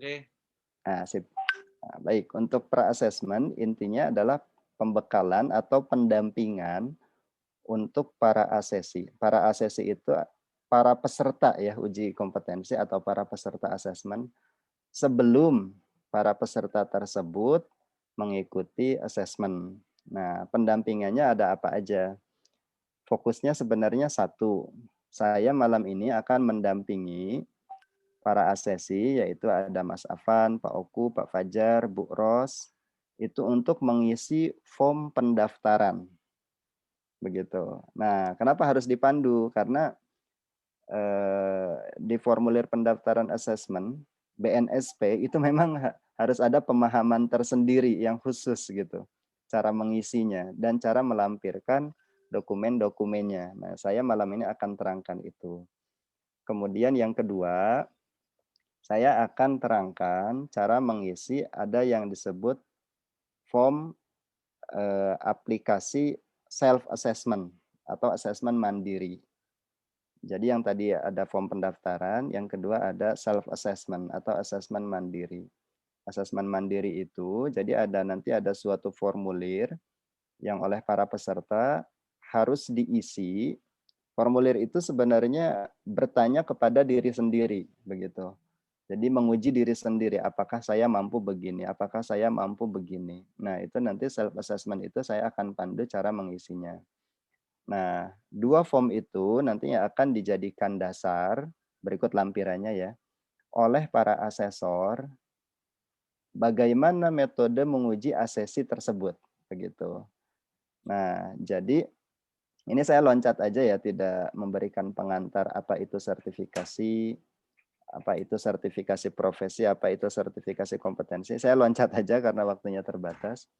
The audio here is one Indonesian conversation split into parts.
Oke. Nah, sip. Nah, baik, untuk pra-assessment intinya adalah pembekalan atau pendampingan untuk para asesi. Para asesi itu para peserta ya uji kompetensi atau para peserta asesmen sebelum para peserta tersebut mengikuti asesmen. Nah, pendampingannya ada apa aja? Fokusnya sebenarnya satu, saya malam ini akan mendampingi para asesi, yaitu ada Mas Afan, Pak Oku, Pak Fajar, Bu Ros, itu untuk mengisi form pendaftaran, begitu. Nah, kenapa harus dipandu? Karena di formulir pendaftaran asesmen BNSP itu memang harus ada pemahaman tersendiri yang khusus gitu, cara mengisinya dan cara melampirkan dokumen-dokumennya. Nah, saya malam ini akan terangkan itu. Kemudian yang kedua, saya akan terangkan cara mengisi ada yang disebut form, aplikasi self assessment atau asesmen mandiri. Jadi yang tadi ada form pendaftaran, yang kedua ada self assessment atau asesmen mandiri. Asesmen mandiri itu jadi nanti ada suatu formulir yang oleh para peserta harus diisi. Formulir itu sebenarnya bertanya kepada diri sendiri, begitu. Jadi menguji diri sendiri, apakah saya mampu begini, apakah saya mampu begini. Nah, itu nanti self assessment itu saya akan pandu cara mengisinya. Nah, 2 form itu nantinya akan dijadikan dasar, berikut lampirannya ya, oleh para asesor, bagaimana metode menguji asesi tersebut, begitu. Nah, jadi ini saya loncat aja ya, tidak memberikan pengantar apa itu sertifikasi, apa itu sertifikasi profesi, apa itu sertifikasi kompetensi. Saya loncat aja karena waktunya terbatas.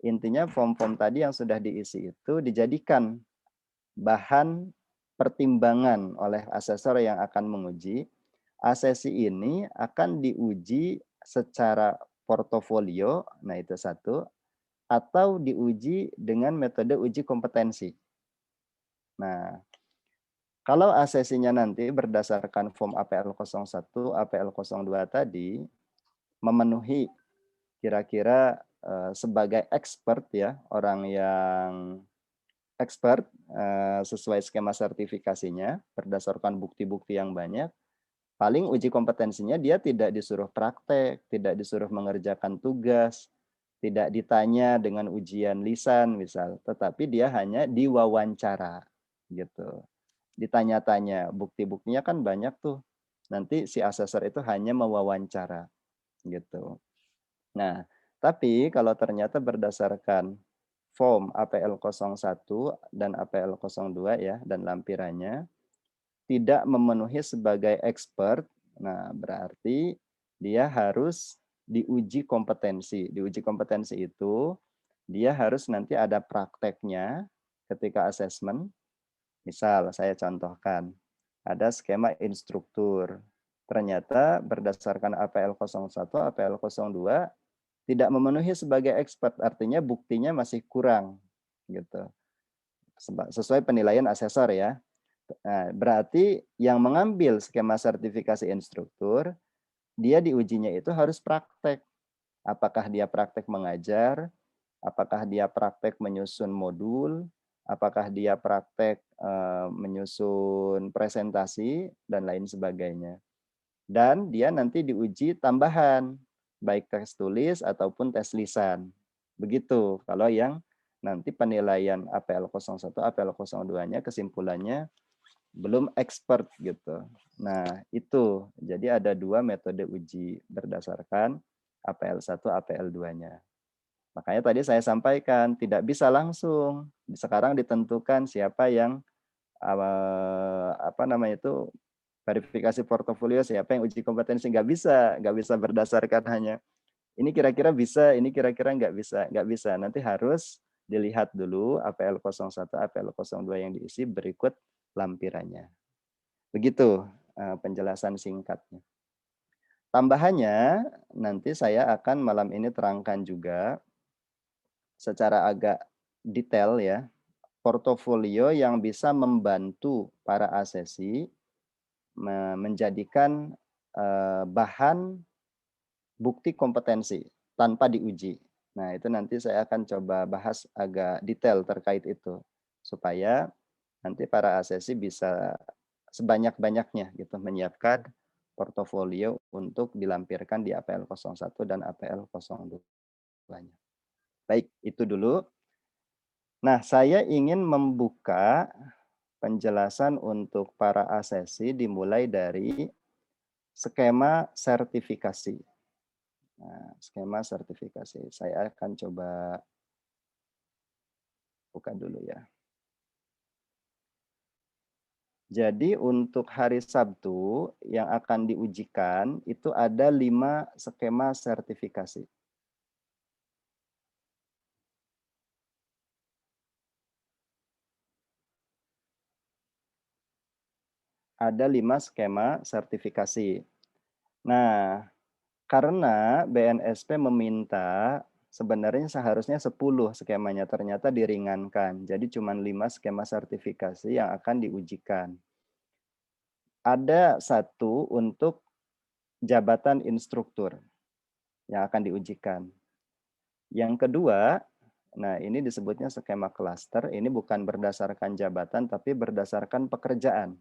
Intinya form-form tadi yang sudah diisi itu dijadikan bahan pertimbangan oleh asesor yang akan menguji. Asesi ini akan diuji secara portofolio, nah itu satu, atau diuji dengan metode uji kompetensi. Nah, kalau asesinya nanti berdasarkan form APL 01, APL 02 tadi memenuhi kira-kira sebagai expert ya, orang yang expert sesuai skema sertifikasinya berdasarkan bukti-bukti yang banyak, paling uji kompetensinya dia tidak disuruh praktek, tidak disuruh mengerjakan tugas, tidak ditanya dengan ujian lisan misal, tetapi dia hanya diwawancara gitu. Ditanya-tanya, bukti-buktinya kan banyak tuh. Nanti si asesor itu hanya mewawancara gitu. Nah, tapi kalau ternyata berdasarkan form APL 01 dan APL 02 ya dan lampirannya tidak memenuhi sebagai expert, nah berarti dia harus diuji kompetensi. Diuji kompetensi itu dia harus nanti ada prakteknya ketika asesmen. Misal saya contohkan, ada skema instruktur. Ternyata berdasarkan APL 01, APL 02 tidak memenuhi sebagai expert, artinya buktinya masih kurang gitu. Sesuai penilaian asesor ya. Nah, berarti yang mengambil skema sertifikasi instruktur, dia diujinya itu harus praktek. Apakah dia praktek mengajar, apakah dia praktek menyusun modul, apakah dia praktek menyusun presentasi dan lain sebagainya. Dan dia nanti diuji tambahan, baik tes tulis ataupun tes lisan. Begitu kalau yang nanti penilaian APL 01, APL 02-nya kesimpulannya belum expert gitu. Nah, itu. Jadi ada 2 metode uji berdasarkan APL 1, APL 2-nya. Makanya tadi saya sampaikan tidak bisa langsung. Sekarang ditentukan siapa yang apa namanya itu verifikasi portofolio, siapa yang uji kompetensi, nggak bisa berdasarkan hanya ini kira-kira bisa, ini kira-kira nggak bisa. Nanti harus dilihat dulu APL 01, APL 02 yang diisi berikut lampirannya. Begitu penjelasan singkatnya. Tambahannya, nanti saya akan malam ini terangkan juga secara agak detail ya, portofolio yang bisa membantu para asesi menjadikan bahan bukti kompetensi tanpa diuji. Nah, itu nanti saya akan coba bahas agak detail terkait itu supaya nanti para asesi bisa sebanyak-banyaknya gitu menyiapkan portofolio untuk dilampirkan di APL 01 dan APL 02-nya. Baik, itu dulu. Nah, saya ingin membuka penjelasan untuk para asesi dimulai dari skema sertifikasi. Nah, skema sertifikasi. Saya akan coba buka dulu ya. Jadi untuk hari Sabtu yang akan diujikan itu ada 5 skema sertifikasi. Ada 5 skema sertifikasi. Nah, karena BNSP meminta sebenarnya seharusnya 10 skemanya, ternyata diringankan. Jadi cuma 5 skema sertifikasi yang akan diujikan. Ada 1 untuk jabatan instruktur yang akan diujikan. Yang kedua, nah ini disebutnya skema klaster, ini bukan berdasarkan jabatan tapi berdasarkan pekerjaan,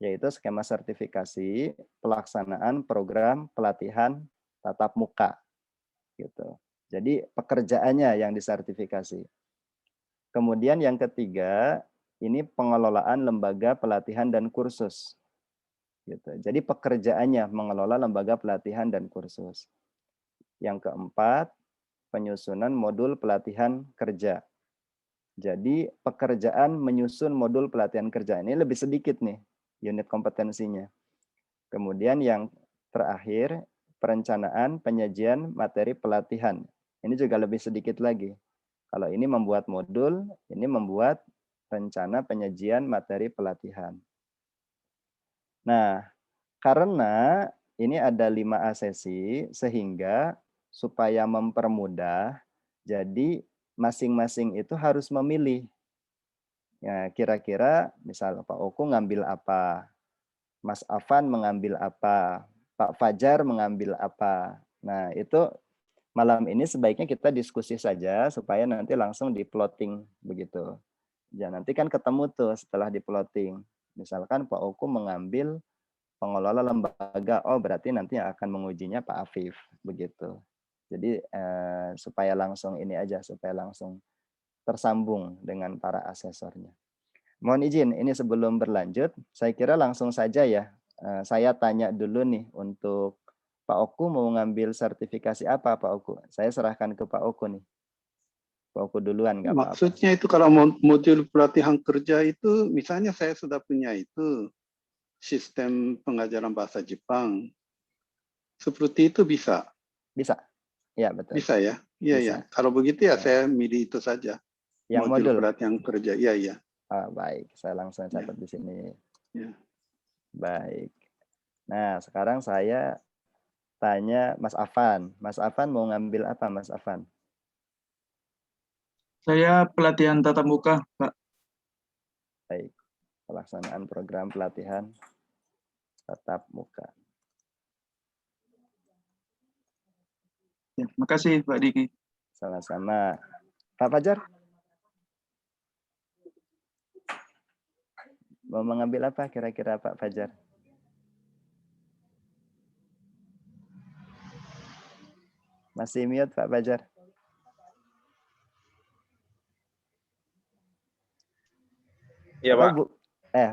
yaitu skema sertifikasi pelaksanaan program pelatihan tatap muka gitu. Jadi pekerjaannya yang disertifikasi. Kemudian yang ketiga, ini pengelolaan lembaga pelatihan dan kursus. Gitu. Jadi pekerjaannya mengelola lembaga pelatihan dan kursus. Yang keempat, penyusunan modul pelatihan kerja. Jadi pekerjaan menyusun modul pelatihan kerja ini lebih sedikit nih unit kompetensinya. Kemudian yang terakhir, perencanaan penyajian materi pelatihan. Ini juga lebih sedikit lagi. Kalau ini membuat modul, ini membuat rencana penyajian materi pelatihan. Nah, karena ini ada 5 asesi, sehingga supaya mempermudah, jadi masing-masing itu harus memilih. Ya, kira-kira misal Pak Oku ngambil apa, Mas Afan mengambil apa, Pak Fajar mengambil apa. Nah, itu malam ini sebaiknya kita diskusi saja supaya nanti langsung di-plotting begitu. Ya, nanti kan ketemu tuh setelah di-plotting. Misalkan Pak Oku mengambil pengelola lembaga, oh berarti nanti yang akan mengujinya Pak Afif begitu. Jadi supaya langsung ini aja, supaya langsung tersambung dengan para asesornya. Mohon izin, ini sebelum berlanjut, saya kira langsung saja ya. Saya tanya dulu nih untuk Pak Oku mau ngambil sertifikasi apa Pak Oku? Saya serahkan ke Pak Oku nih. Pak Oku duluan nggak apa-apa. Maksudnya itu kalau modul pelatihan kerja itu, misalnya saya sudah punya itu sistem pengajaran bahasa Jepang, seperti itu bisa? Bisa, ya betul. Bisa ya? Iya ya. Kalau begitu ya saya milih itu saja. Yang modul modul pelatihan kerja, iya iya. Baik, saya langsung catat di sini. Ya. Baik. Nah, sekarang saya tanya Mas Afan. Mas Afan mau ngambil apa Mas Afan? Saya pelatihan tatap muka, Pak. Baik, pelaksanaan program pelatihan tatap muka. Ya, makasih Pak Diki. Sama-sama. Pak Fajar? Mau mengambil apa kira-kira Pak Fajar? Masih mute Pak Fajar? Iya Pak.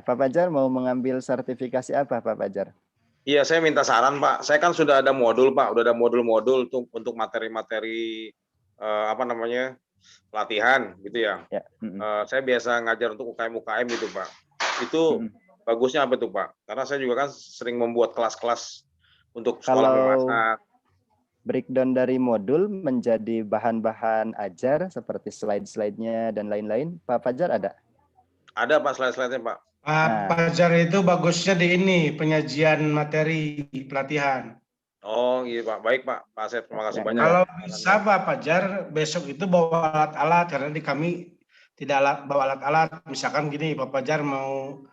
Pak Fajar mau mengambil sertifikasi apa Pak Fajar? Iya, saya minta saran Pak. Saya kan sudah ada modul Pak, udah ada modul-modul untuk materi-materi pelatihan gitu ya. Saya biasa ngajar untuk UKM-UKM gitu Pak. Itu bagusnya apa tuh Pak? Karena saya juga kan sering membuat kelas-kelas untuk sekolah memasak. Breakdown dari modul menjadi bahan-bahan ajar seperti slide-slide-nya dan lain-lain, Pak Fajar ada? Ada Pak slide-slide-nya Pak. Pak Fajar itu bagusnya di ini, penyajian materi pelatihan. Oh iya Pak, baik Pak. Pak Asep, terima kasih banyak. Kalau bisa Pak Fajar besok itu bawa alat-alat, karena di kami tidak bawa alat-alat. Misalkan gini, Pak Fajar mau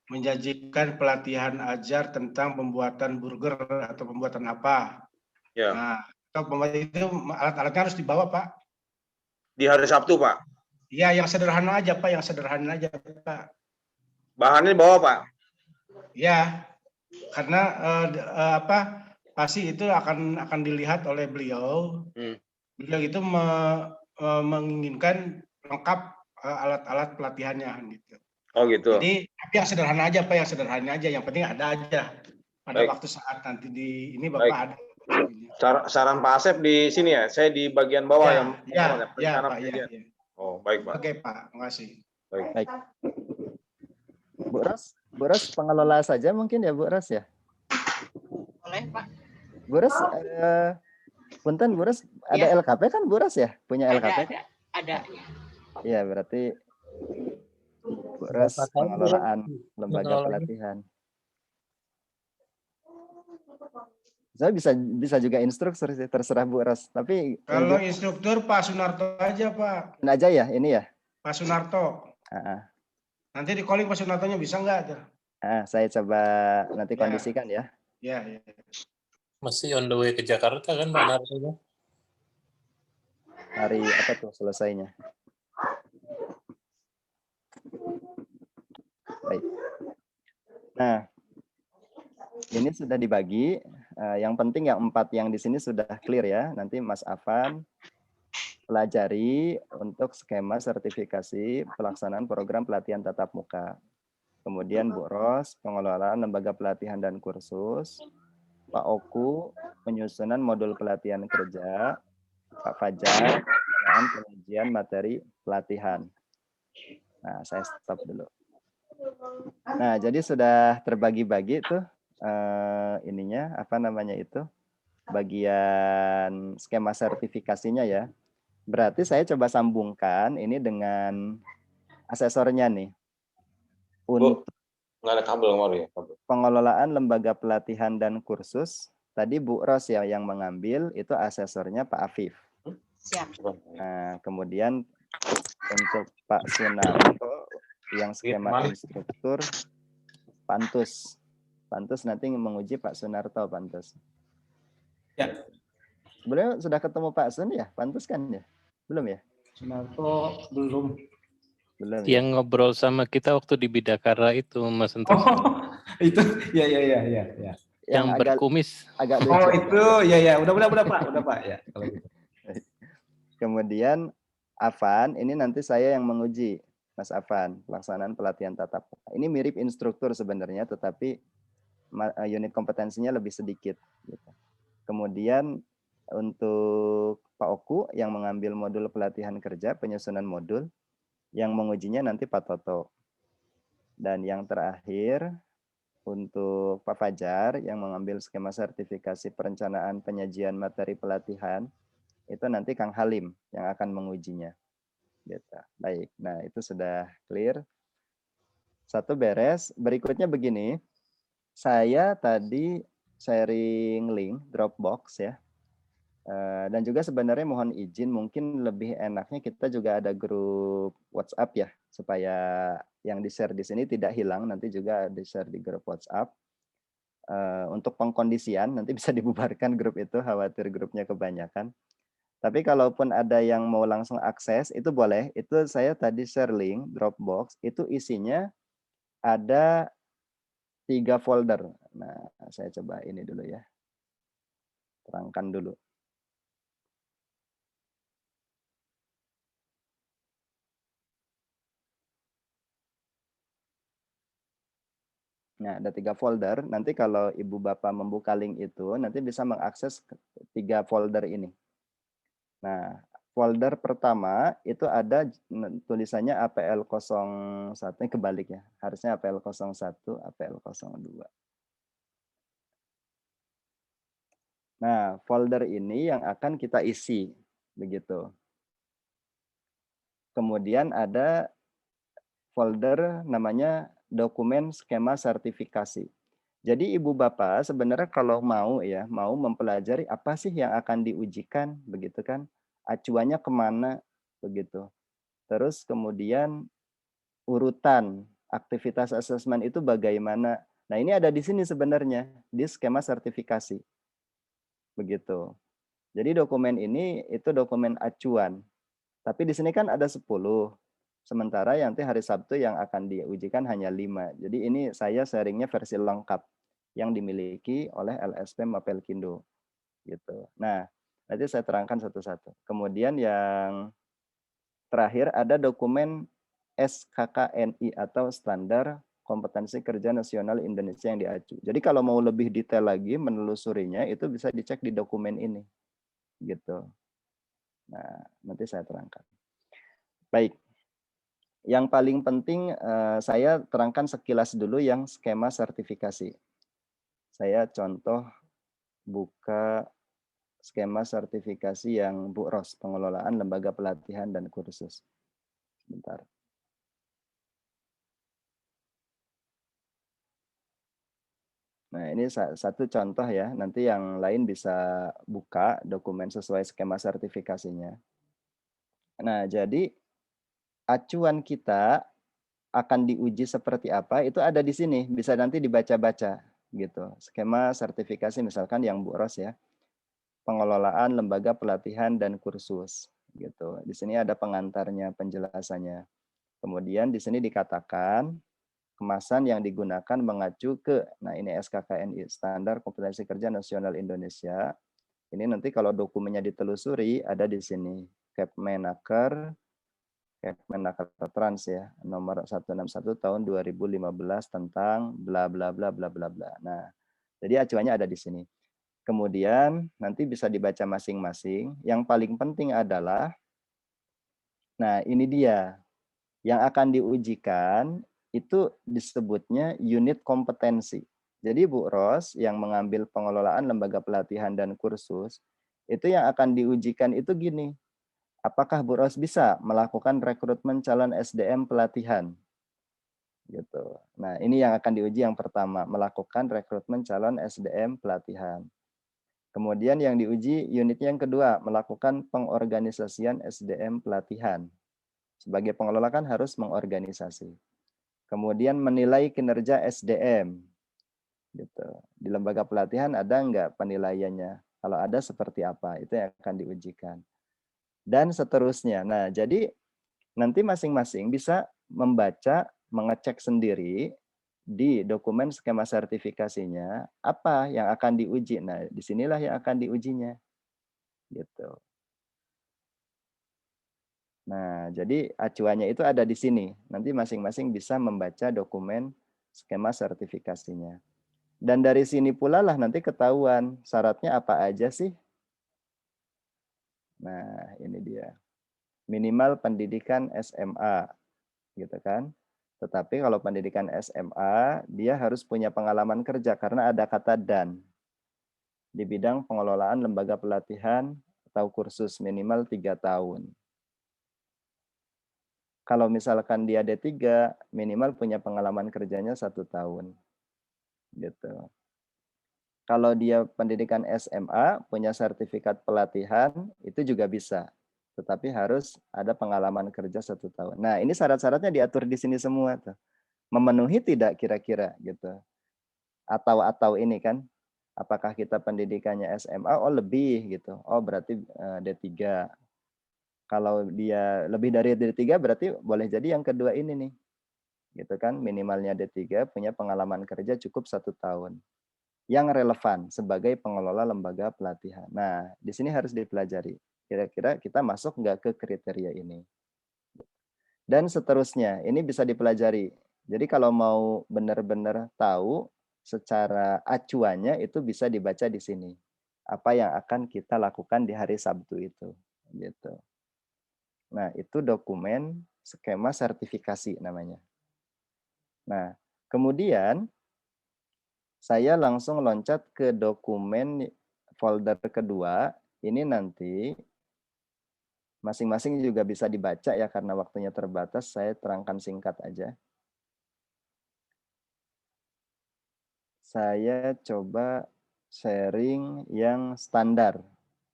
menjanjikan pelatihan ajar tentang pembuatan burger atau pembuatan apa. Ya. Nah, itu alat-alatnya harus dibawa, Pak. Di hari Sabtu, Pak? Iya, yang sederhana aja, Pak. Yang sederhana aja, Pak. Bahannya dibawa, Pak? Ya, karena pasti itu akan dilihat oleh beliau. Beliau itu menginginkan lengkap alat-alat pelatihannya gitu. Oh gitu. Jadi tapi yang sederhana aja, Pak, yang sederhana aja. Yang penting ada aja pada waktu saat nanti di ini Bapak ada. Saran Pak Asep di sini ya, saya di bagian bawah yang ya, Pak, ya. Oh, baik, Pak. Oke, Pak, makasih. Baik. Bu Ros pengelola saja mungkin ya Bu Ros ya? Boleh, Pak. Bu Ros, punten Bu Ros, ada Ya. LKP kan Bu Ros ya? Punya LKP? Ada. Iya, berarti Bu Ros pengelolaan lembaga pelatihan. Saya bisa juga instruktur sih, terserah Bu Ros. Tapi kalau instruktur Pak Sunarto aja, Pak. Aja ya, ini ya. Pak Sunarto. Nanti di calling Pak Sunartonya bisa nggak? Saya coba nanti kondisikan ya. Ya. Masih on the way ke Jakarta kan Pak Narsono? Hari apa tuh selesainya? Baik. Nah, ini sudah dibagi. Yang penting yang 4 yang di sini sudah clear ya. Nanti Mas Afan pelajari untuk skema sertifikasi pelaksanaan program pelatihan tatap muka. Kemudian Bu Ros, pengelolaan lembaga pelatihan dan kursus. Pak Oku, penyusunan modul pelatihan kerja. Pak Fajar, penyajian materi pelatihan. Nah, saya stop dulu. Nah, jadi sudah terbagi-bagi tuh ininya, apa namanya itu, bagian skema sertifikasinya ya. Berarti saya coba sambungkan ini dengan asesornya nih. Untuk nggak ada kabel ya, kabel. Pengelolaan lembaga pelatihan dan kursus, tadi Bu Ros ya yang mengambil, itu asesornya Pak Afif. Siap. Nah, kemudian untuk Pak Sunarto yang skema instruktur, Pantus. Pantus nanti menguji Pak Sunarto, Pantus. Ya. Beliau sudah ketemu Pak Sun ya? Pantus kan ya? Belum ya? Sunarto belum. Belum yang ya? ngobrol sama kita waktu di Bidakara itu Mas Santoso. Oh, itu ya. Yang berkumis. Agak lucu. Oh, itu ya. Udah Pak ya. Kalau gitu. Kemudian Afan, ini nanti saya yang menguji, Mas Afan, pelaksanaan pelatihan tatap muka. Ini mirip instruktur sebenarnya, tetapi unit kompetensinya lebih sedikit. Gitu. Kemudian untuk Pak Oku yang mengambil modul pelatihan kerja, penyusunan modul, yang mengujinya nanti Pak Toto. Dan yang terakhir untuk Pak Fajar yang mengambil skema sertifikasi perencanaan penyajian materi pelatihan, itu nanti Kang Halim yang akan mengujinya. Gitu. Baik, nah itu sudah clear. Satu beres. Berikutnya begini, saya tadi sharing link Dropbox ya. Dan juga sebenarnya mohon izin, mungkin lebih enaknya kita juga ada grup WhatsApp ya, supaya yang di-share di sini tidak hilang, nanti juga di-share di grup WhatsApp. Untuk pengkondisian, nanti bisa dibubarkan grup itu, khawatir grupnya kebanyakan. Tapi kalaupun ada yang mau langsung akses, itu boleh. Itu saya tadi share link Dropbox, itu isinya ada 3 folder. Nah, saya coba ini dulu ya. Terangkan dulu. Nah, ada 3 folder. Nanti kalau Ibu Bapak membuka link itu, nanti bisa mengakses 3 folder ini. Nah, folder pertama itu ada tulisannya APL 01, kebalik ya. Harusnya APL 01, APL 02. Nah, folder ini yang akan kita isi, begitu. Kemudian ada folder namanya dokumen skema sertifikasi. Jadi Ibu Bapak sebenarnya kalau mau ya, mau mempelajari apa sih yang akan diujikan, begitu kan? Acuannya kemana, begitu. Terus kemudian urutan aktivitas asesmen itu bagaimana. Nah ini ada di sini sebenarnya, di skema sertifikasi. Begitu. Jadi dokumen ini itu dokumen acuan. Tapi di sini kan ada 10. Sementara nanti hari Sabtu yang akan diujikan hanya 5. Jadi ini saya sharingnya versi lengkap yang dimiliki oleh LSP Mapelkindo. Gitu. Nah, nanti saya terangkan satu-satu. Kemudian yang terakhir ada dokumen SKKNI atau Standar Kompetensi Kerja Nasional Indonesia yang diacu. Jadi kalau mau lebih detail lagi menelusurinya itu bisa dicek di dokumen ini. Gitu. Nah, nanti saya terangkan. Baik. Yang paling penting saya terangkan sekilas dulu yang skema sertifikasi. Saya contoh buka skema sertifikasi yang Bu Ros, pengelolaan lembaga pelatihan dan kursus. Bentar. Nah, ini satu contoh ya. Nanti yang lain bisa buka dokumen sesuai skema sertifikasinya. Nah, jadi acuan kita akan diuji seperti apa itu ada di sini, bisa nanti dibaca-baca gitu. Skema sertifikasi misalkan yang Bu Ros ya. Pengelolaan lembaga pelatihan dan kursus gitu. Di sini ada pengantarnya, penjelasannya. Kemudian di sini dikatakan kemasan yang digunakan mengacu ke, nah ini SKKNI, Standar Kompetensi Kerja Nasional Indonesia. Ini nanti kalau dokumennya ditelusuri ada di sini Kepmenaker Trans ya, nomor 161 tahun 2015 tentang bla bla bla bla bla bla. Nah, jadi acuannya ada di sini. Kemudian nanti bisa dibaca masing-masing. Yang paling penting adalah, nah ini dia, yang akan diujikan itu disebutnya unit kompetensi. Jadi Bu Ros yang mengambil pengelolaan lembaga pelatihan dan kursus, itu yang akan diujikan itu gini, apakah Bu Ros bisa melakukan rekrutmen calon SDM pelatihan? Gitu. Nah ini yang akan diuji yang pertama, melakukan rekrutmen calon SDM pelatihan. Kemudian yang diuji unitnya yang kedua, melakukan pengorganisasian SDM pelatihan. Sebagai pengelola kan harus mengorganisasi. Kemudian menilai kinerja SDM. Gitu. Di lembaga pelatihan ada enggak penilaiannya? Kalau ada seperti apa? Itu yang akan diujikan. Dan seterusnya. Nah, jadi nanti masing-masing bisa membaca, mengecek sendiri di dokumen skema sertifikasinya apa yang akan diuji. Nah, disinilah yang akan diujinya. Gitu. Nah, jadi acuannya itu ada di sini. Nanti masing-masing bisa membaca dokumen skema sertifikasinya. Dan dari sini pula lah nanti ketahuan syaratnya apa aja sih. Nah, ini dia. Minimal pendidikan SMA, gitu kan. Tetapi kalau pendidikan SMA, dia harus punya pengalaman kerja karena ada kata dan. Di bidang pengelolaan lembaga pelatihan atau kursus minimal 3 tahun. Kalau misalkan dia D3, minimal punya pengalaman kerjanya 1 tahun. Gitu. Kalau dia pendidikan SMA, punya sertifikat pelatihan, itu juga bisa. Tetapi harus ada pengalaman kerja 1 tahun. Nah, ini syarat-syaratnya diatur di sini semua tuh. Memenuhi tidak kira-kira gitu. Atau ini kan, apakah kita pendidikannya SMA, oh lebih gitu. Oh berarti D3. Kalau dia lebih dari D3 berarti boleh jadi yang kedua ini nih. Gitu kan, minimalnya D3 punya pengalaman kerja cukup 1 tahun. Yang relevan sebagai pengelola lembaga pelatihan. Nah, di sini harus dipelajari. Kira-kira kita masuk nggak ke kriteria ini. Dan seterusnya, ini bisa dipelajari. Jadi kalau mau benar-benar tahu secara acuannya itu bisa dibaca di sini. Apa yang akan kita lakukan di hari Sabtu itu. Gitu. Nah, itu dokumen skema sertifikasi namanya. Nah, kemudian saya langsung loncat ke dokumen folder kedua. Ini nanti masing-masing juga bisa dibaca ya karena waktunya terbatas. Saya terangkan singkat aja. Saya coba sharing yang standar.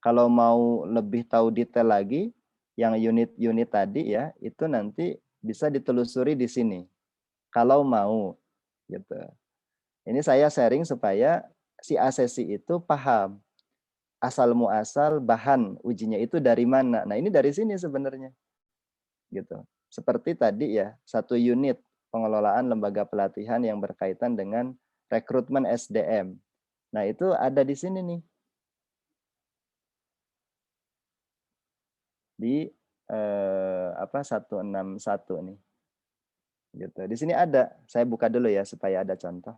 Kalau mau lebih tahu detail lagi, yang unit-unit tadi ya, itu nanti bisa ditelusuri di sini. Kalau mau, gitu. Ini saya sharing supaya si asesi itu paham. asal muasal bahan ujinya itu dari mana. Nah, ini dari sini sebenarnya. Gitu. Seperti tadi ya, 1 unit pengelolaan lembaga pelatihan yang berkaitan dengan rekrutmen SDM. Nah, itu ada di sini nih. Di 161 nih. Gitu. Di sini ada. Saya buka dulu ya supaya ada contoh.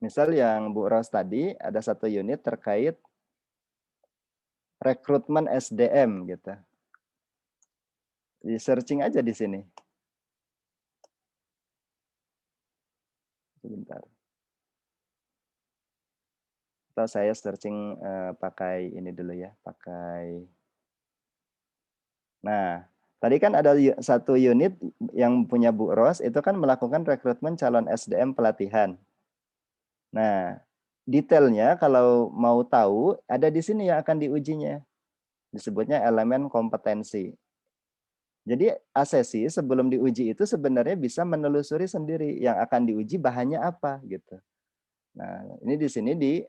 Misal yang Bu Ros tadi ada 1 unit terkait rekrutmen SDM gitu. Di searching aja di sini. Sebentar. Atau saya searching pakai ini dulu ya, pakai. Nah, tadi kan ada 1 unit yang punya Bu Ros itu kan melakukan rekrutmen calon SDM pelatihan. Nah, detailnya kalau mau tahu ada di sini yang akan diujinya. Disebutnya elemen kompetensi. Jadi asesi sebelum diuji itu sebenarnya bisa menelusuri sendiri yang akan diuji bahannya apa gitu. Nah, ini di sini di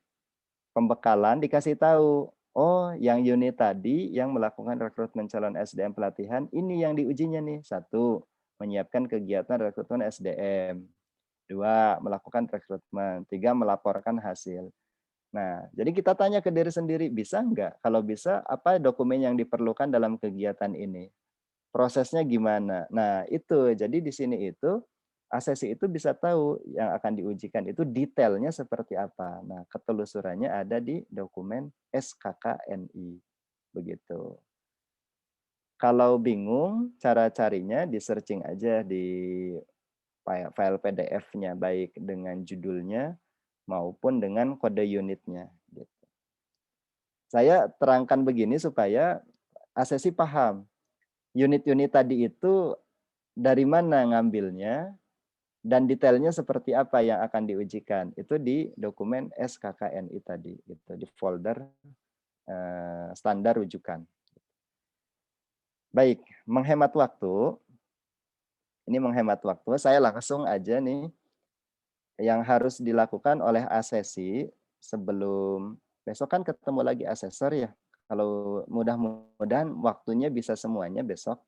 pembekalan dikasih tahu, oh yang unit tadi yang melakukan rekrutmen calon SDM pelatihan ini yang diujinya nih. 1, menyiapkan kegiatan rekrutmen SDM. 2, melakukan rekrutmen. 3, melaporkan hasil. Nah, jadi kita tanya ke diri sendiri, bisa enggak? Kalau bisa, apa dokumen yang diperlukan dalam kegiatan ini? Prosesnya gimana? Nah, itu. Jadi di sini itu asesi itu bisa tahu yang akan diujikan itu detailnya seperti apa. Nah, ketelusurannya ada di dokumen SKKNI. Begitu. Kalau bingung cara carinya di searching aja di file PDF-nya baik dengan judulnya maupun dengan kode unitnya. Gitu. Saya terangkan begini supaya asesi paham. Unit-unit tadi itu dari mana ngambilnya dan detailnya seperti apa yang akan diujikan. Itu di dokumen SKKNI tadi, itu di folder standar rujukan. Baik, menghemat waktu. Ini menghemat waktu, saya langsung aja nih yang harus dilakukan oleh asesi sebelum besok kan ketemu lagi asesor ya. Kalau mudah-mudahan waktunya bisa semuanya besok.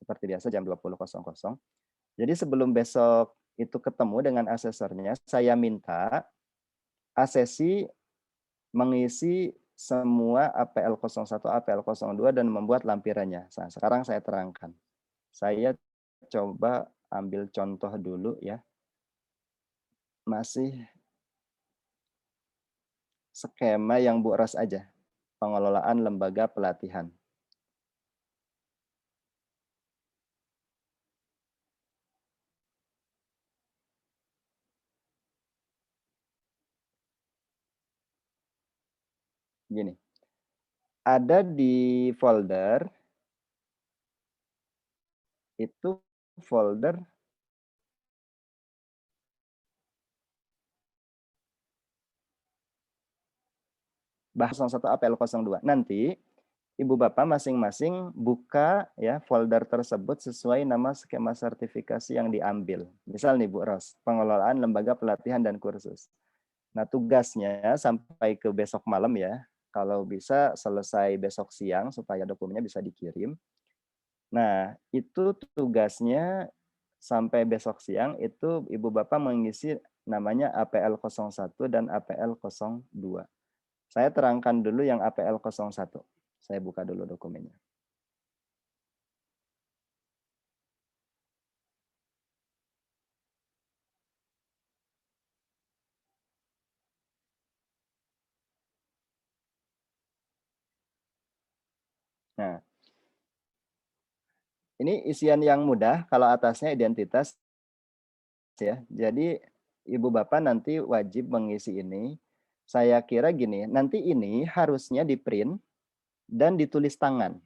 Seperti biasa jam 20.00. Jadi sebelum besok itu ketemu dengan asesornya, saya minta asesi mengisi semua APL 01, APL 02 dan membuat lampirannya. Nah, sekarang saya terangkan. Saya coba ambil contoh dulu ya. Masih skema yang Bu Ros aja. Pengelolaan lembaga pelatihan. Gini. Ada di folder itu folder bahas 01 APL 02. Nanti Ibu Bapak masing-masing buka ya folder tersebut sesuai nama skema sertifikasi yang diambil. Misal nih Bu Ros, pengelolaan lembaga pelatihan dan kursus. Nah, tugasnya sampai ke besok malam ya. Kalau bisa selesai besok siang supaya dokumennya bisa dikirim. Nah, itu tugasnya sampai besok siang itu Ibu Bapak mengisi namanya APL 01 dan APL 02. Saya terangkan dulu yang APL 01. Saya buka dulu dokumennya. Nah, ini isian yang mudah, kalau atasnya identitas ya. Jadi Ibu Bapak nanti wajib mengisi ini. Saya kira gini, nanti ini harusnya di-print dan ditulis tangan.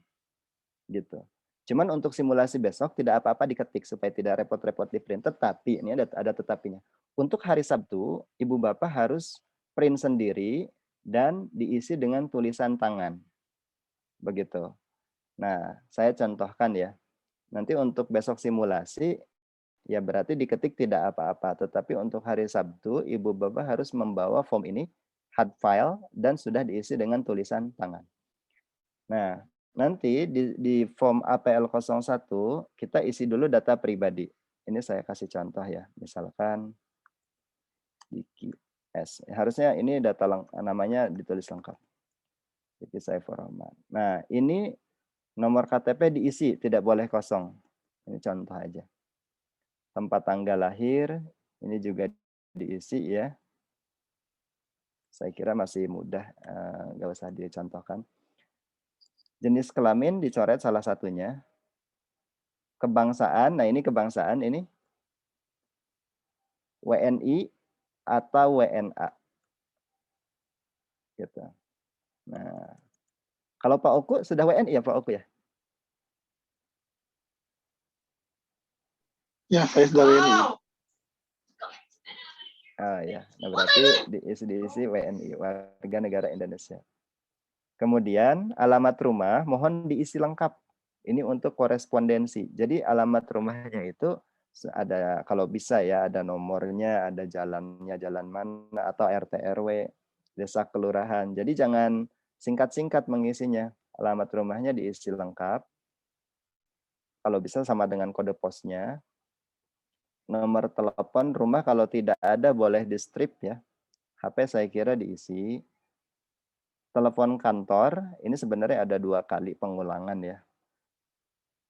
Gitu. Cuman untuk simulasi besok tidak apa-apa diketik supaya tidak repot-repot di-print. Tetapi ini ada tetapinya. Untuk hari Sabtu, Ibu Bapak harus print sendiri dan diisi dengan tulisan tangan. Begitu. Nah, saya contohkan ya. Nanti untuk besok simulasi, ya berarti diketik tidak apa-apa. Tetapi untuk hari Sabtu, Ibu Bapak harus membawa form ini, hard file, dan sudah diisi dengan tulisan tangan. Nah, nanti di form APL 01, kita isi dulu data pribadi. Ini saya kasih contoh ya. Misalkan, Diki S. Harusnya ini data namanya ditulis lengkap. Diki Saifur Rahman. Nah, ini nomor KTP diisi, tidak boleh kosong. Ini contoh aja. Tempat tanggal lahir, ini juga diisi ya. Saya kira masih mudah, nggak usah dicontohkan. Jenis kelamin dicoret salah satunya. Kebangsaan, nah ini kebangsaan ini WNI atau WNA. Gitu. Nah, kalau Pak Oku sudah WNI ya Pak Oku ya? Ya, saya sudah WNI. Ah ya, nah berarti diisi WNI, warga negara Indonesia. Kemudian alamat rumah mohon diisi lengkap. Ini untuk korespondensi. Jadi alamat rumahnya itu ada, kalau bisa ya, ada nomornya, ada jalannya, jalan mana, atau RT RW, desa kelurahan. Jadi jangan singkat-singkat mengisinya. Alamat rumahnya diisi lengkap. Kalau bisa sama dengan kode posnya. Nomor telepon rumah kalau tidak ada boleh di strip ya. HP saya kira diisi. Telepon kantor, ini sebenarnya ada 2 kali pengulangan ya.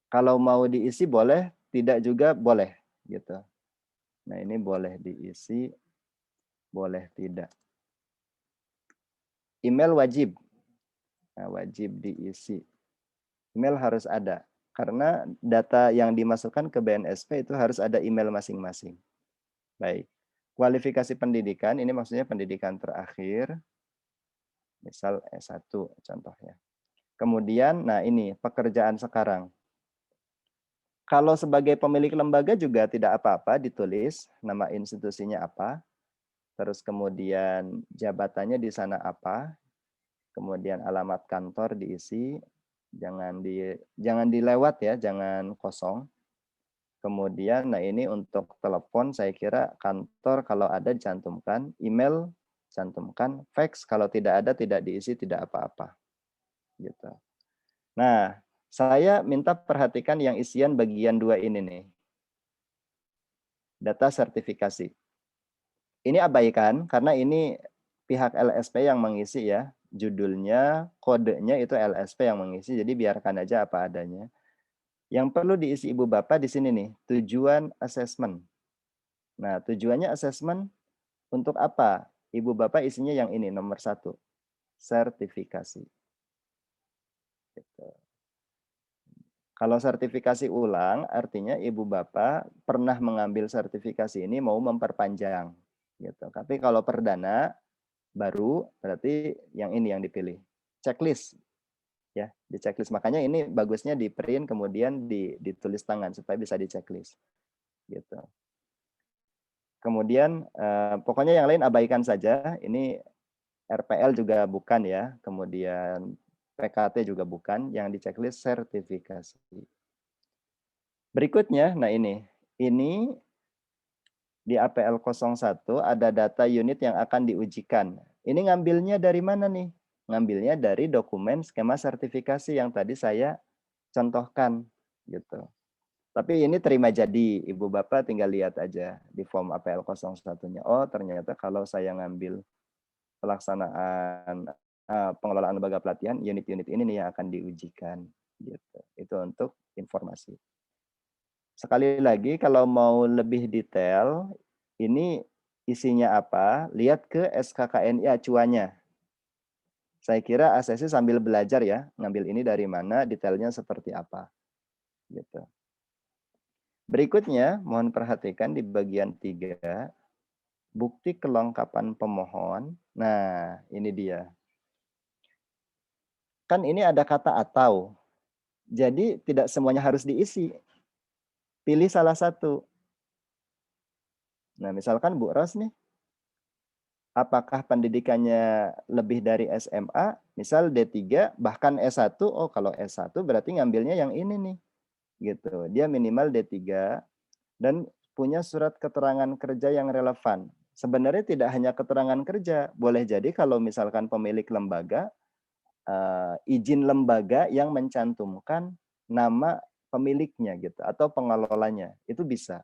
Kalau mau diisi boleh, tidak juga boleh gitu. Nah, ini boleh diisi, boleh tidak. Email wajib. Nah, wajib diisi. Email harus ada karena data yang dimasukkan ke BNSP itu harus ada email masing-masing. Baik. Kualifikasi pendidikan, ini maksudnya pendidikan terakhir. Misal S1 contohnya. Kemudian, nah ini pekerjaan sekarang. Kalau sebagai pemilik lembaga juga tidak apa-apa ditulis nama institusinya apa, terus kemudian jabatannya di sana apa, kemudian alamat kantor diisi, jangan dilewat ya, jangan kosong. Kemudian, nah ini untuk telepon saya kira kantor kalau ada dicantumkan, email cantumkan, fax kalau tidak ada tidak diisi tidak apa-apa, gitu. Nah, saya minta perhatikan yang isian bagian 2 ini nih. Data sertifikasi. Ini abaikan karena ini pihak LSP yang mengisi ya. Judulnya, kodenya itu LSP yang mengisi, jadi biarkan aja apa adanya. Yang perlu diisi Ibu Bapak di sini nih, tujuan assessment. Nah, tujuannya assessment untuk apa? Ibu Bapak isinya yang ini, nomor 1, sertifikasi. Gitu. Kalau sertifikasi ulang, artinya Ibu Bapak pernah mengambil sertifikasi ini mau memperpanjang. Gitu. Tapi kalau perdana, baru berarti yang ini yang dipilih. Checklist. Ya, di checklist. Makanya ini bagusnya di print kemudian ditulis tangan supaya bisa di checklist. Gitu. Kemudian pokoknya yang lain abaikan saja. Ini RPL juga bukan ya. Kemudian PKT juga bukan, yang di checklist sertifikasi. Berikutnya, nah ini di APL 01 ada data unit yang akan diujikan. Ini ngambilnya dari mana nih? Ngambilnya dari dokumen skema sertifikasi yang tadi saya contohkan gitu. Tapi ini terima jadi, Ibu Bapak tinggal lihat aja di form APL 01-nya. Oh, ternyata kalau saya ngambil pelaksanaan pengelolaan lembaga pelatihan, unit-unit ini nih yang akan diujikan. Gitu. Itu untuk informasi. Sekali lagi, kalau mau lebih detail, ini isinya apa, lihat ke SKKNI acuannya. Saya kira ACC sambil belajar ya, ngambil ini dari mana, detailnya seperti apa. Gitu. Berikutnya, mohon perhatikan di bagian 3, bukti kelengkapan pemohon. Nah, ini dia. Kan ini ada kata atau. Jadi tidak semuanya harus diisi. Pilih salah satu. Nah, misalkan Bu Ros nih. apakah pendidikannya lebih dari SMA, misal D3 bahkan S1, oh kalau S1 berarti ngambilnya yang ini nih. Gitu. Dia minimal D3 dan punya surat keterangan kerja yang relevan. Sebenarnya tidak hanya keterangan kerja, boleh jadi kalau misalkan pemilik lembaga, izin lembaga yang mencantumkan nama pemiliknya gitu atau pengelolanya, itu bisa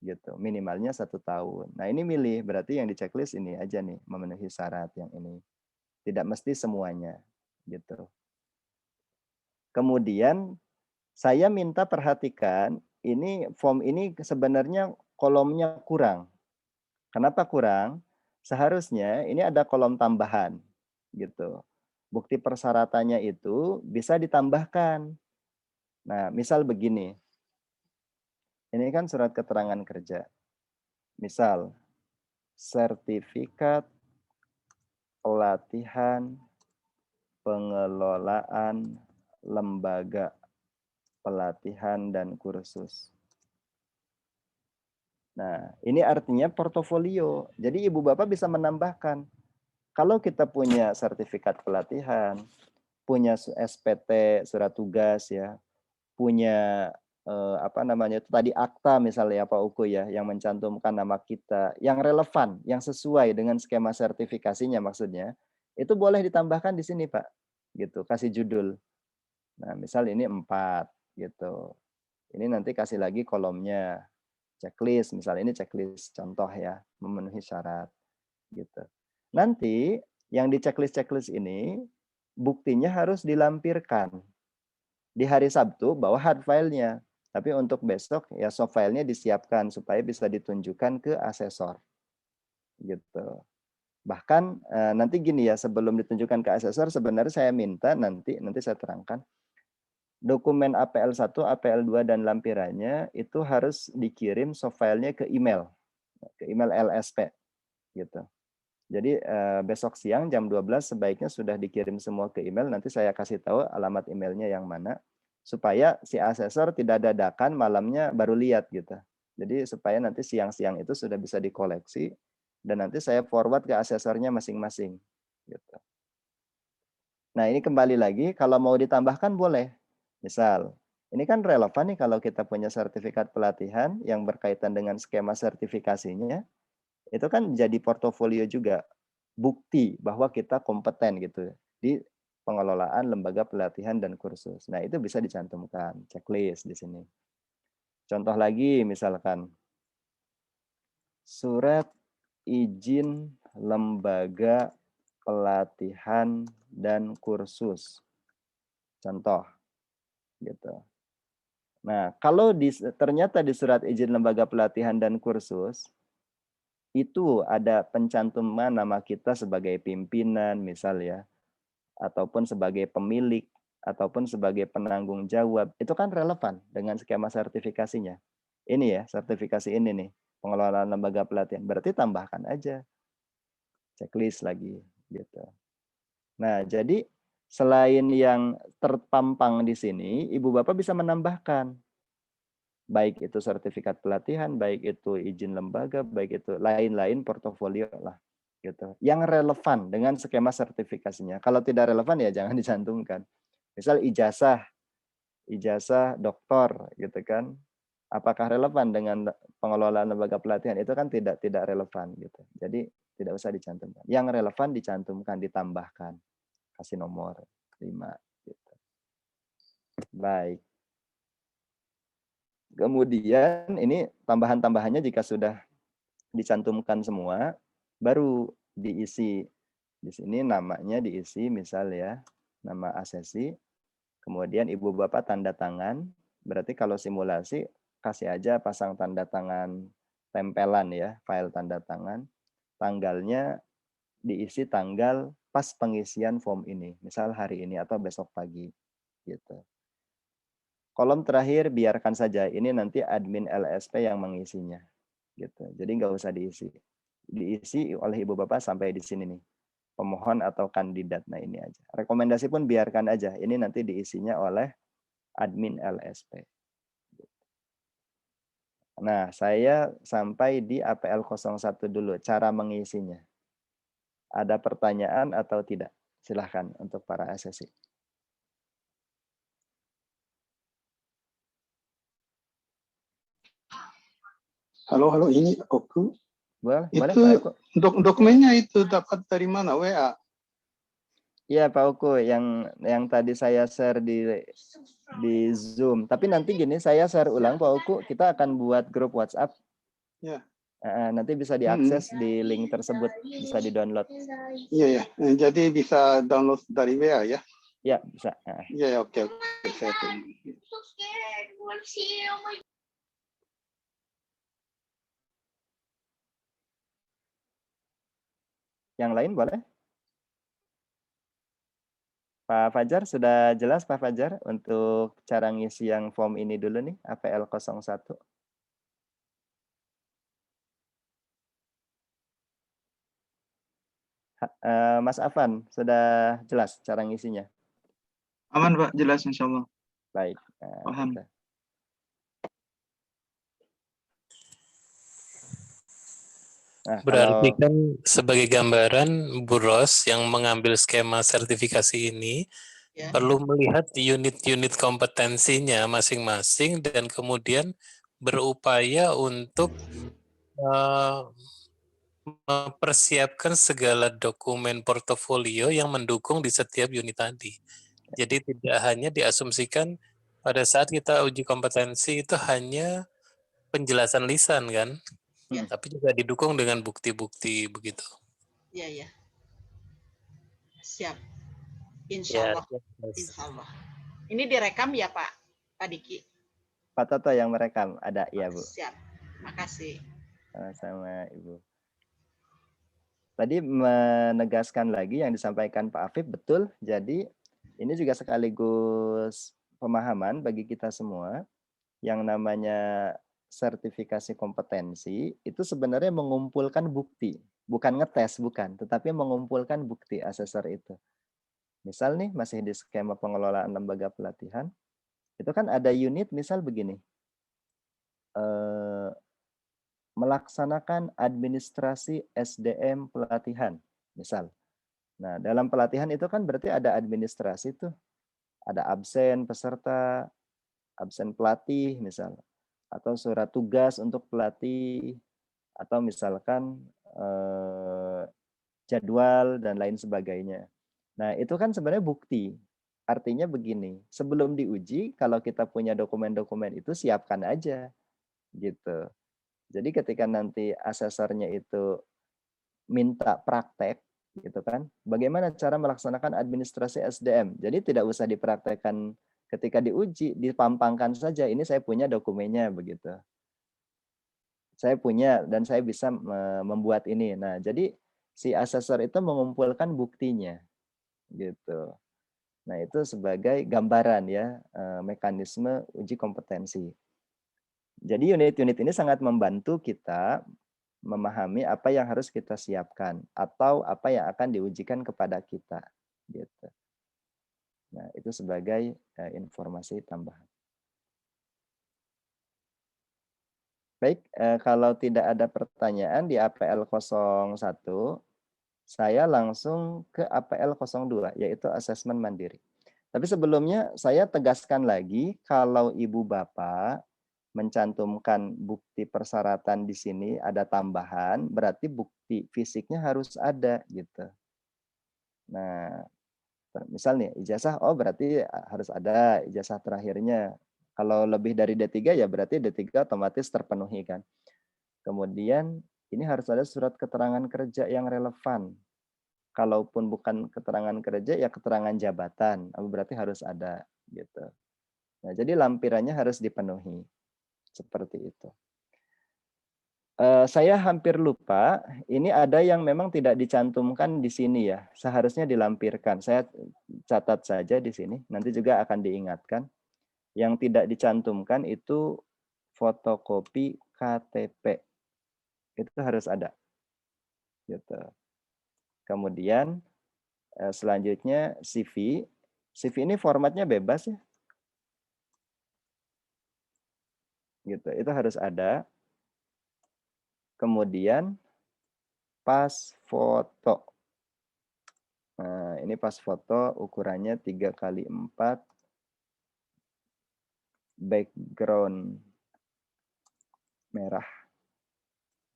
gitu, minimalnya 1 tahun. Nah ini milih, berarti yang di checklist ini aja nih, memenuhi syarat yang ini. Tidak mesti semuanya gitu. Kemudian saya minta perhatikan, ini form ini sebenarnya kolomnya kurang. Kenapa kurang? Seharusnya ini ada kolom tambahan gitu. Bukti persyaratannya itu bisa ditambahkan. Nah, misal begini. Ini kan surat keterangan kerja. Misal sertifikat pelatihan pengelolaan lembaga pelatihan dan kursus. Nah, ini artinya portofolio. Jadi Ibu Bapak bisa menambahkan. Kalau kita punya sertifikat pelatihan, punya SPT, surat tugas ya, punya apa namanya itu tadi akta misalnya Pak Uku ya, yang mencantumkan nama kita, yang relevan, yang sesuai dengan skema sertifikasinya maksudnya, itu boleh ditambahkan di sini Pak. Gitu, kasih judul. Nah, misal ini 4 gitu. Ini nanti kasih lagi kolomnya checklist, misalnya ini checklist contoh ya, memenuhi syarat gitu. Nanti yang di checklist ini buktinya harus dilampirkan. Di hari Sabtu bawa hard file-nya, tapi untuk besok ya soft file-nya disiapkan supaya bisa ditunjukkan ke asesor. Gitu. Bahkan nanti gini ya, sebelum ditunjukkan ke asesor sebenarnya saya minta nanti saya terangkan dokumen APL1, APL2 dan lampirannya itu harus dikirim soft file-nya ke email LSP gitu. Jadi besok siang jam 12 sebaiknya sudah dikirim semua ke email, nanti saya kasih tahu alamat emailnya yang mana supaya si asesor tidak dadakan malamnya baru lihat gitu. Jadi supaya nanti siang-siang itu sudah bisa dikoleksi dan nanti saya forward ke asesornya masing-masing gitu. Nah, ini kembali lagi kalau mau ditambahkan boleh. Misal, ini kan relevan nih kalau kita punya sertifikat pelatihan yang berkaitan dengan skema sertifikasinya, itu kan jadi portofolio juga, bukti bahwa kita kompeten gitu di pengelolaan lembaga pelatihan dan kursus. Nah, itu bisa dicantumkan checklist di sini. Contoh lagi misalkan surat izin lembaga pelatihan dan kursus. Contoh gitu. Nah, kalau ternyata di surat izin lembaga pelatihan dan kursus itu ada pencantuman nama kita sebagai pimpinan misal ya, ataupun sebagai pemilik, ataupun sebagai penanggung jawab, itu kan relevan dengan skema sertifikasinya. Ini ya, sertifikasi ini nih, pengelolaan lembaga pelatihan. Berarti tambahkan aja checklist lagi gitu. Nah, jadi selain yang terpampang di sini, Ibu Bapak bisa menambahkan baik itu sertifikat pelatihan, baik itu izin lembaga, baik itu lain-lain portofolio lah gitu. Yang relevan dengan skema sertifikasinya. Kalau tidak relevan ya jangan dicantumkan. Misal ijazah doktor gitu kan. Apakah relevan dengan pengelolaan lembaga pelatihan? Itu kan tidak relevan gitu. Jadi tidak usah dicantumkan. Yang relevan dicantumkan, ditambahkan. Kasih nomor 5 gitu. Baik. Kemudian ini tambahan-tambahannya jika sudah dicantumkan semua, baru diisi. Di sini namanya diisi misal ya, nama asesi. Kemudian Ibu Bapak tanda tangan. Berarti kalau simulasi kasih aja pasang tanda tangan tempelan ya, file tanda tangan. Tanggalnya diisi tanggal pas pengisian form ini, misal hari ini atau besok pagi gitu. Kolom terakhir biarkan saja, ini nanti admin LSP yang mengisinya gitu. Jadi nggak usah diisi. Diisi oleh Ibu Bapak sampai di sini nih. Pemohon atau kandidat. Nah, ini aja. Rekomendasi pun biarkan aja. Ini nanti diisinya oleh admin LSP. Nah, saya sampai di APL 01 dulu, cara mengisinya. Ada pertanyaan atau tidak? Silahkan untuk para ASESI. Halo, ini Oku. Boleh Itu Pak Oku. dokumennya itu dapat dari mana? WA? Iya Pak Oku, yang tadi saya share di Zoom. Tapi nanti gini, saya share ulang Pak Oku, kita akan buat grup WhatsApp. Ya. Nanti bisa diakses di link tersebut, bisa di-download. Iya, ya. Jadi bisa download dari WA ya? Ya, bisa. Iya, oke. Saya tunggu. Yang lain boleh? Pak Fajar, sudah jelas Pak Fajar untuk cara ngisi yang form ini dulu nih, APL 01. Mas Afan, sudah jelas cara ngisinya? Aman Pak, jelas Insya Allah. Baik. Paham. Nah, berarti kan sebagai gambaran Bu Ros yang mengambil skema sertifikasi ini perlu melihat unit-unit kompetensinya masing-masing dan kemudian berupaya untuk mempersiapkan segala dokumen portofolio yang mendukung di setiap unit tadi. Jadi tidak hanya diasumsikan pada saat kita uji kompetensi itu hanya penjelasan lisan kan, tapi juga didukung dengan bukti-bukti begitu. Iya, ya. Siap. Insya Allah. Insya Allah. Ini direkam ya Pak Diki? Pak Toto yang merekam, ada ya Bu. Siap. Makasih. Sama Ibu. Tadi menegaskan lagi yang disampaikan Pak Afif, betul. Jadi ini juga sekaligus pemahaman bagi kita semua. Yang namanya sertifikasi kompetensi itu sebenarnya mengumpulkan bukti. Bukan ngetes, bukan. Tetapi mengumpulkan bukti asesor itu. Misal nih, masih di skema pengelolaan lembaga pelatihan. Itu kan ada unit misal begini. Melaksanakan administrasi SDM pelatihan, misal. Nah, dalam pelatihan itu kan berarti ada administrasi tuh. Ada absen peserta, absen pelatih misal, atau surat tugas untuk pelatih, atau misalkan jadwal dan lain sebagainya. Nah, itu kan sebenarnya bukti. Artinya begini, sebelum diuji, kalau kita punya dokumen-dokumen itu siapkan aja, gitu. Jadi ketika nanti asesornya itu minta praktek, gitu kan, bagaimana cara melaksanakan administrasi SDM. Jadi tidak usah dipraktekkan ketika diuji, dipampangkan saja, ini saya punya dokumennya, begitu. Saya punya dan saya bisa membuat ini. Nah, jadi si asesor itu mengumpulkan buktinya, gitu. Nah, itu sebagai gambaran ya, mekanisme uji kompetensi. Jadi unit-unit ini sangat membantu kita memahami apa yang harus kita siapkan atau apa yang akan diujikan kepada kita, gitu. Nah, itu sebagai informasi tambahan. Baik, kalau tidak ada pertanyaan di APL 01, saya langsung ke APL 02, yaitu asesmen mandiri. Tapi sebelumnya saya tegaskan lagi, kalau Ibu Bapak mencantumkan bukti persyaratan di sini ada tambahan, berarti bukti fisiknya harus ada gitu. Nah, misal nih ijazah, oh berarti harus ada ijazah terakhirnya. Kalau lebih dari D3 ya berarti D3 otomatis terpenuhi kan. Kemudian ini harus ada surat keterangan kerja yang relevan. Kalaupun bukan keterangan kerja ya keterangan jabatan, berarti harus ada gitu. Nah, jadi lampirannya harus dipenuhi. Seperti itu. Saya hampir lupa, ini ada yang memang tidak dicantumkan di sini ya. Seharusnya dilampirkan. Saya catat saja di sini, nanti juga akan diingatkan. Yang tidak dicantumkan itu fotokopi KTP. Itu harus ada. Gitu. Kemudian selanjutnya CV. CV ini formatnya bebas ya. Gitu. Itu harus ada. Kemudian pas foto. Nah, ini pas foto ukurannya 3x4, background merah.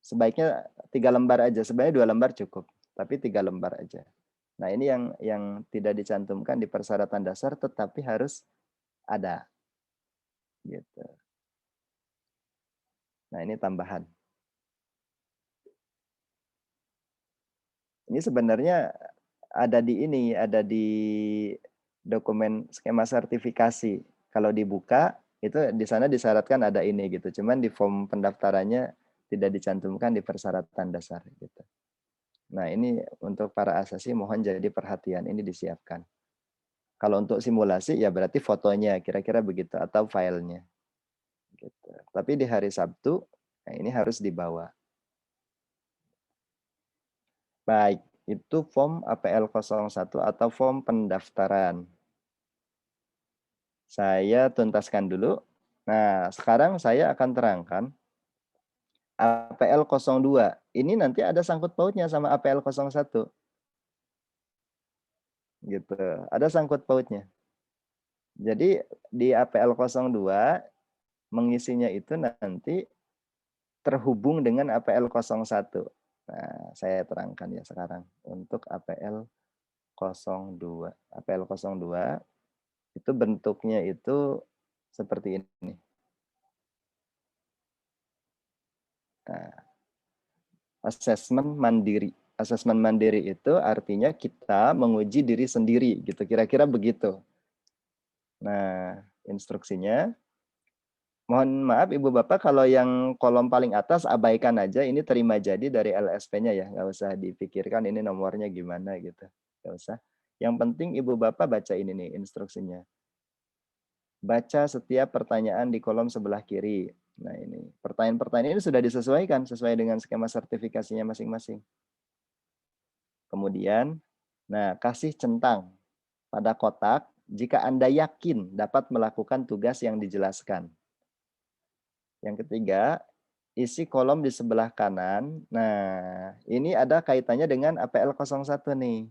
Sebaiknya 3 lembar aja, sebenarnya 2 lembar cukup, tapi 3 lembar aja. Nah, ini yang tidak dicantumkan di persyaratan dasar tetapi harus ada. Gitu. Nah, ini tambahan. Ini sebenarnya ada di dokumen skema sertifikasi. Kalau dibuka itu di sana disyaratkan ada ini gitu. Cuman di form pendaftarannya tidak dicantumkan di persyaratan dasar gitu. Nah, ini untuk para asasi mohon jadi perhatian, ini disiapkan. Kalau untuk simulasi ya berarti fotonya kira-kira begitu atau filenya. Gitu. Tapi di hari Sabtu nah ini harus dibawa. Baik, itu form APL 01 atau form pendaftaran. Saya tuntaskan dulu. Nah, sekarang saya akan terangkan APL 02. Ini nanti ada sangkut pautnya sama APL 01. Gitu. Ada sangkut pautnya. Jadi di APL 02 mengisinya itu nanti terhubung dengan APL 01. Nah, saya terangkan ya sekarang untuk APL 02. APL 02 itu bentuknya itu seperti ini. Nah, asesmen mandiri. Asesmen mandiri itu artinya kita menguji diri sendiri gitu. Kira-kira begitu. Nah, instruksinya mohon maaf Ibu Bapak kalau yang kolom paling atas abaikan aja, ini terima jadi dari LSP-nya ya, nggak usah dipikirkan ini nomornya gimana gitu, nggak usah. Yang penting Ibu Bapak baca ini nih instruksinya. Baca setiap pertanyaan di kolom sebelah kiri. Nah ini, pertanyaan-pertanyaan ini sudah disesuaikan sesuai dengan skema sertifikasinya masing-masing. Kemudian, nah kasih centang pada kotak jika Anda yakin dapat melakukan tugas yang dijelaskan. Yang ketiga, isi kolom di sebelah kanan. Nah, ini ada kaitannya dengan APL 01 nih.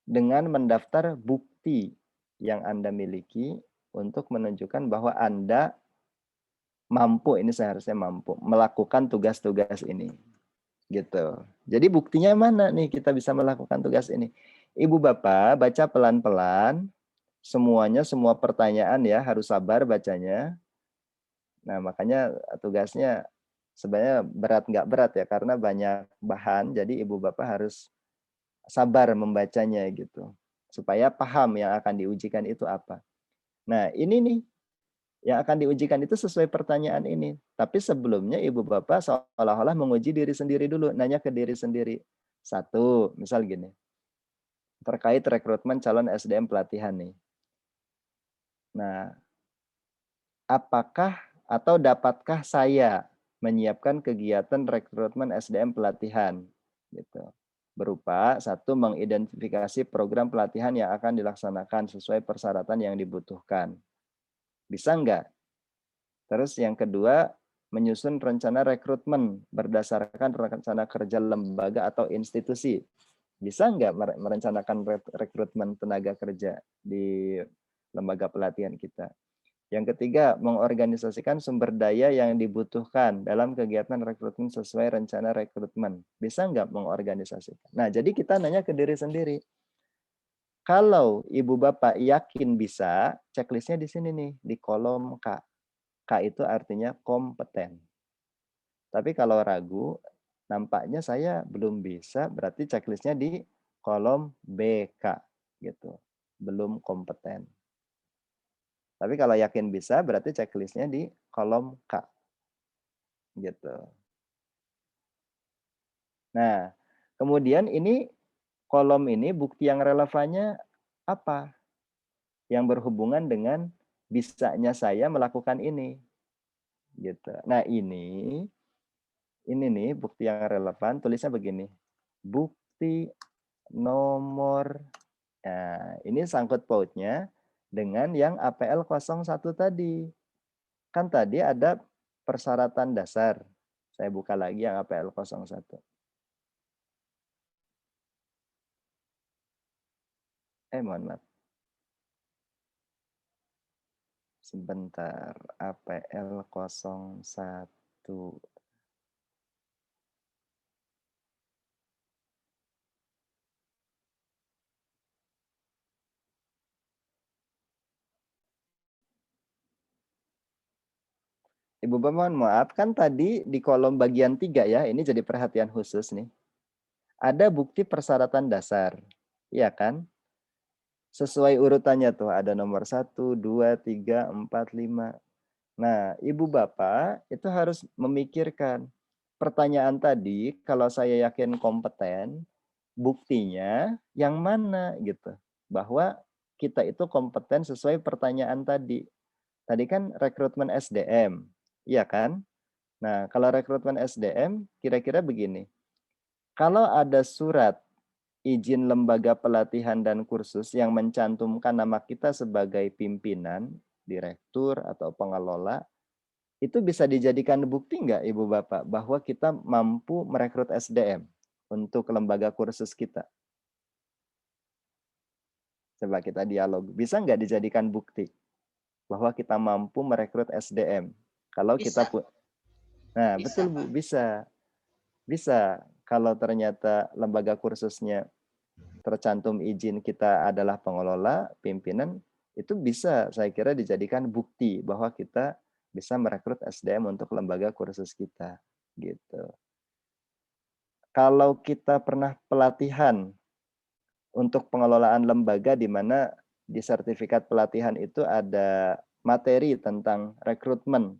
Dengan mendaftar bukti yang Anda miliki untuk menunjukkan bahwa Anda mampu, ini seharusnya mampu, melakukan tugas-tugas ini. Gitu. Jadi buktinya mana nih kita bisa melakukan tugas ini? Ibu Bapak baca pelan-pelan, semuanya, semua pertanyaan ya, harus sabar bacanya. Nah, makanya tugasnya sebenarnya berat nggak berat ya, karena banyak bahan, jadi Ibu Bapak harus sabar membacanya gitu. Supaya paham yang akan diujikan itu apa. Nah, ini nih, yang akan diujikan itu sesuai pertanyaan ini. Tapi sebelumnya Ibu Bapak seolah-olah menguji diri sendiri dulu, nanya ke diri sendiri. Satu, misal gini, terkait rekrutmen calon SDM pelatihan nih. Nah, apakah atau dapatkah saya menyiapkan kegiatan rekrutmen SDM pelatihan gitu, berupa satu, mengidentifikasi program pelatihan yang akan dilaksanakan sesuai persyaratan yang dibutuhkan, bisa enggak? Terus yang kedua, menyusun rencana rekrutmen berdasarkan rencana kerja lembaga atau institusi, bisa enggak merencanakan rekrutmen tenaga kerja di lembaga pelatihan kita? Yang ketiga, mengorganisasikan sumber daya yang dibutuhkan dalam kegiatan rekrutmen sesuai rencana rekrutmen. Bisa nggak mengorganisasikan? Nah, jadi kita nanya ke diri sendiri. Kalau Ibu Bapak yakin bisa, checklistnya di sini nih, di kolom K. K itu artinya kompeten. Tapi kalau ragu, nampaknya saya belum bisa, berarti checklistnya di kolom BK. Gitu. Belum kompeten. Tapi kalau yakin bisa, berarti checklistnya di kolom K. Gitu. Nah, kemudian ini kolom ini bukti yang relevannya apa? Yang berhubungan dengan bisanya saya melakukan ini. Gitu. Nah, ini nih bukti yang relevan, tulisnya begini. Bukti nomor, nah ini sangkut pautnya dengan yang APL 01 tadi. Kan tadi ada persyaratan dasar. Saya buka lagi yang APL 01. Mohon maaf. Sebentar, APL 01. Ibu Bapak mohon maaf, kan tadi di kolom bagian 3 ya, ini jadi perhatian khusus nih. Ada bukti persyaratan dasar, iya kan? Sesuai urutannya tuh, ada nomor 1, 2, 3, 4, 5. Nah, Ibu Bapak itu harus memikirkan pertanyaan tadi, kalau saya yakin kompeten, buktinya yang mana gitu. Bahwa kita itu kompeten sesuai pertanyaan tadi. Tadi kan rekrutmen SDM, iya kan? Nah, kalau rekrutmen SDM, kira-kira begini. Kalau ada surat izin lembaga pelatihan dan kursus yang mencantumkan nama kita sebagai pimpinan, direktur, atau pengelola, itu bisa dijadikan bukti nggak Ibu Bapak bahwa kita mampu merekrut SDM untuk lembaga kursus kita? Coba kita dialog. Bisa nggak dijadikan bukti bahwa kita mampu merekrut SDM? Kalau kita Nah, Bisa, betul Bu, Pak. bisa. Bisa. Kalau ternyata lembaga kursusnya tercantum izin kita adalah pengelola, pimpinan, itu bisa saya kira dijadikan bukti bahwa kita bisa merekrut SDM untuk lembaga kursus kita. Gitu. Kalau kita pernah pelatihan untuk pengelolaan lembaga di mana di sertifikat pelatihan itu ada materi tentang rekrutmen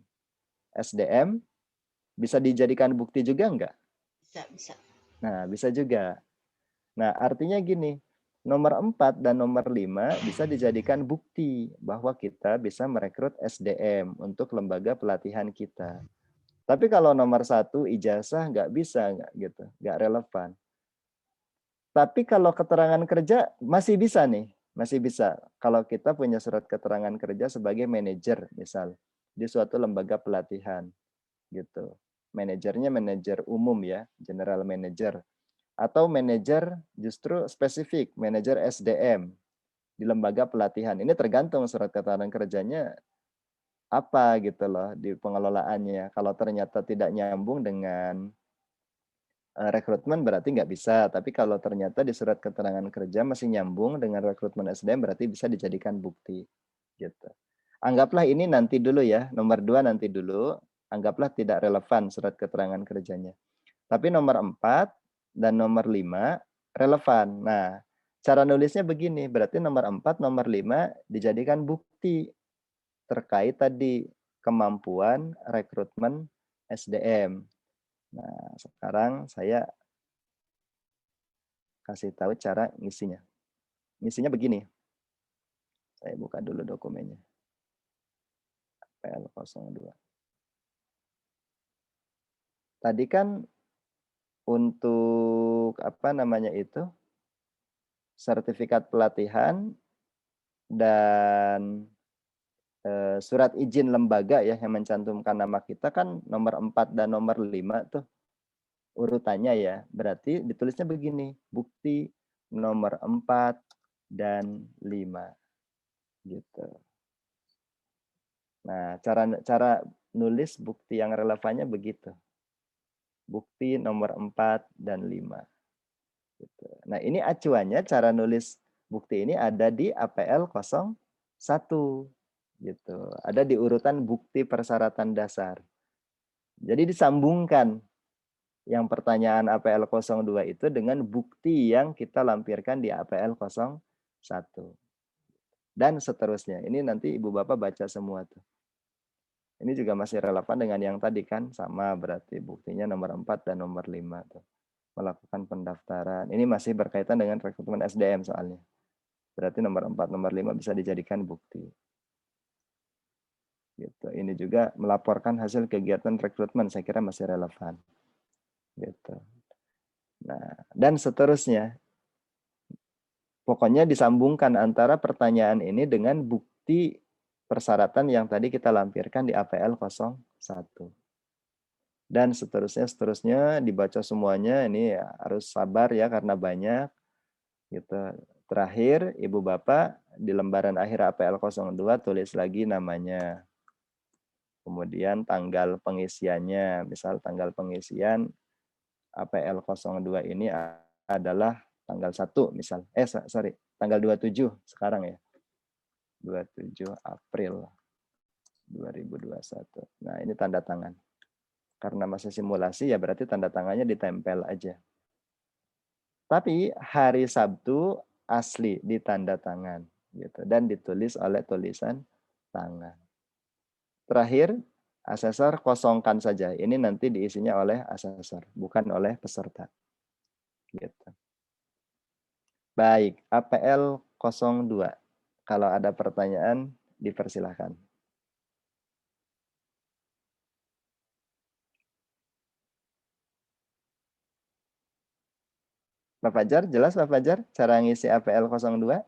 SDM, bisa dijadikan bukti juga enggak? Bisa. Nah, bisa juga. Nah, artinya gini, nomor 4 dan nomor 5 bisa dijadikan bukti bahwa kita bisa merekrut SDM untuk lembaga pelatihan kita. Tapi kalau nomor 1 ijazah nggak bisa, nggak relevan. Tapi kalau keterangan kerja masih bisa nih, masih bisa. Kalau kita punya surat keterangan kerja sebagai manajer, misal di suatu lembaga pelatihan, gitu. Manajernya manajer umum ya, general manager. Atau manajer justru spesifik, manajer SDM di lembaga pelatihan. Ini tergantung surat keterangan kerjanya apa gitu loh di pengelolaannya. Kalau ternyata tidak nyambung dengan rekrutmen berarti nggak bisa. Tapi kalau ternyata di surat keterangan kerja masih nyambung dengan rekrutmen SDM berarti bisa dijadikan bukti. Gitu. Anggaplah ini nanti dulu ya, nomor 2 nanti dulu. Anggaplah tidak relevan surat keterangan kerjanya. Tapi nomor 4 dan nomor 5 relevan. Nah, cara nulisnya begini, berarti nomor 4, nomor 5 dijadikan bukti terkait tadi kemampuan rekrutmen SDM. Nah, sekarang saya kasih tahu cara ngisinya. Ngisinya begini. Saya buka dulu dokumennya. PL02. Tadi kan untuk apa namanya itu? Sertifikat pelatihan dan surat izin lembaga ya yang mencantumkan nama kita kan nomor 4 dan nomor 5 tuh urutannya ya. Berarti ditulisnya begini, bukti nomor 4 dan 5. Gitu. Nah, cara nulis bukti yang relevannya begitu. Bukti nomor 4 dan 5. Gitu. Nah, ini acuannya cara nulis bukti ini ada di APL 01. Gitu. Ada di urutan bukti persyaratan dasar. Jadi disambungkan yang pertanyaan APL 02 itu dengan bukti yang kita lampirkan di APL 01. Dan seterusnya. Ini nanti Ibu Bapak baca semua tuh. Ini juga masih relevan dengan yang tadi kan, sama berarti buktinya nomor 4 dan nomor 5 tuh. Melakukan pendaftaran. Ini masih berkaitan dengan rekrutmen SDM soalnya. Berarti nomor 4, nomor 5 bisa dijadikan bukti. Gitu. Ini juga melaporkan hasil kegiatan rekrutmen, saya kira masih relevan. Gitu. Nah, dan seterusnya. Pokoknya disambungkan antara pertanyaan ini dengan bukti persyaratan yang tadi kita lampirkan di APL 01. Dan seterusnya dibaca semuanya, ini ya harus sabar ya karena banyak. Gitu. Terakhir, Ibu Bapak di lembaran akhir APL 02 tulis lagi namanya. Kemudian tanggal pengisiannya, misal tanggal pengisian APL 02 ini adalah tanggal 1 misal. Tanggal 27 sekarang ya. 27 April 2021. Nah, ini tanda tangan. Karena masih simulasi ya berarti tanda tangannya ditempel aja. Tapi hari Sabtu asli ditanda tangan gitu dan ditulis oleh tulisan tangan. Terakhir, asesor kosongkan saja. Ini nanti diisinya oleh asesor, bukan oleh peserta. Gitu. Baik, APL 02. Kalau ada pertanyaan, dipersilahkan. Pak Fajar, jelas Pak Fajar cara ngisi APL 02?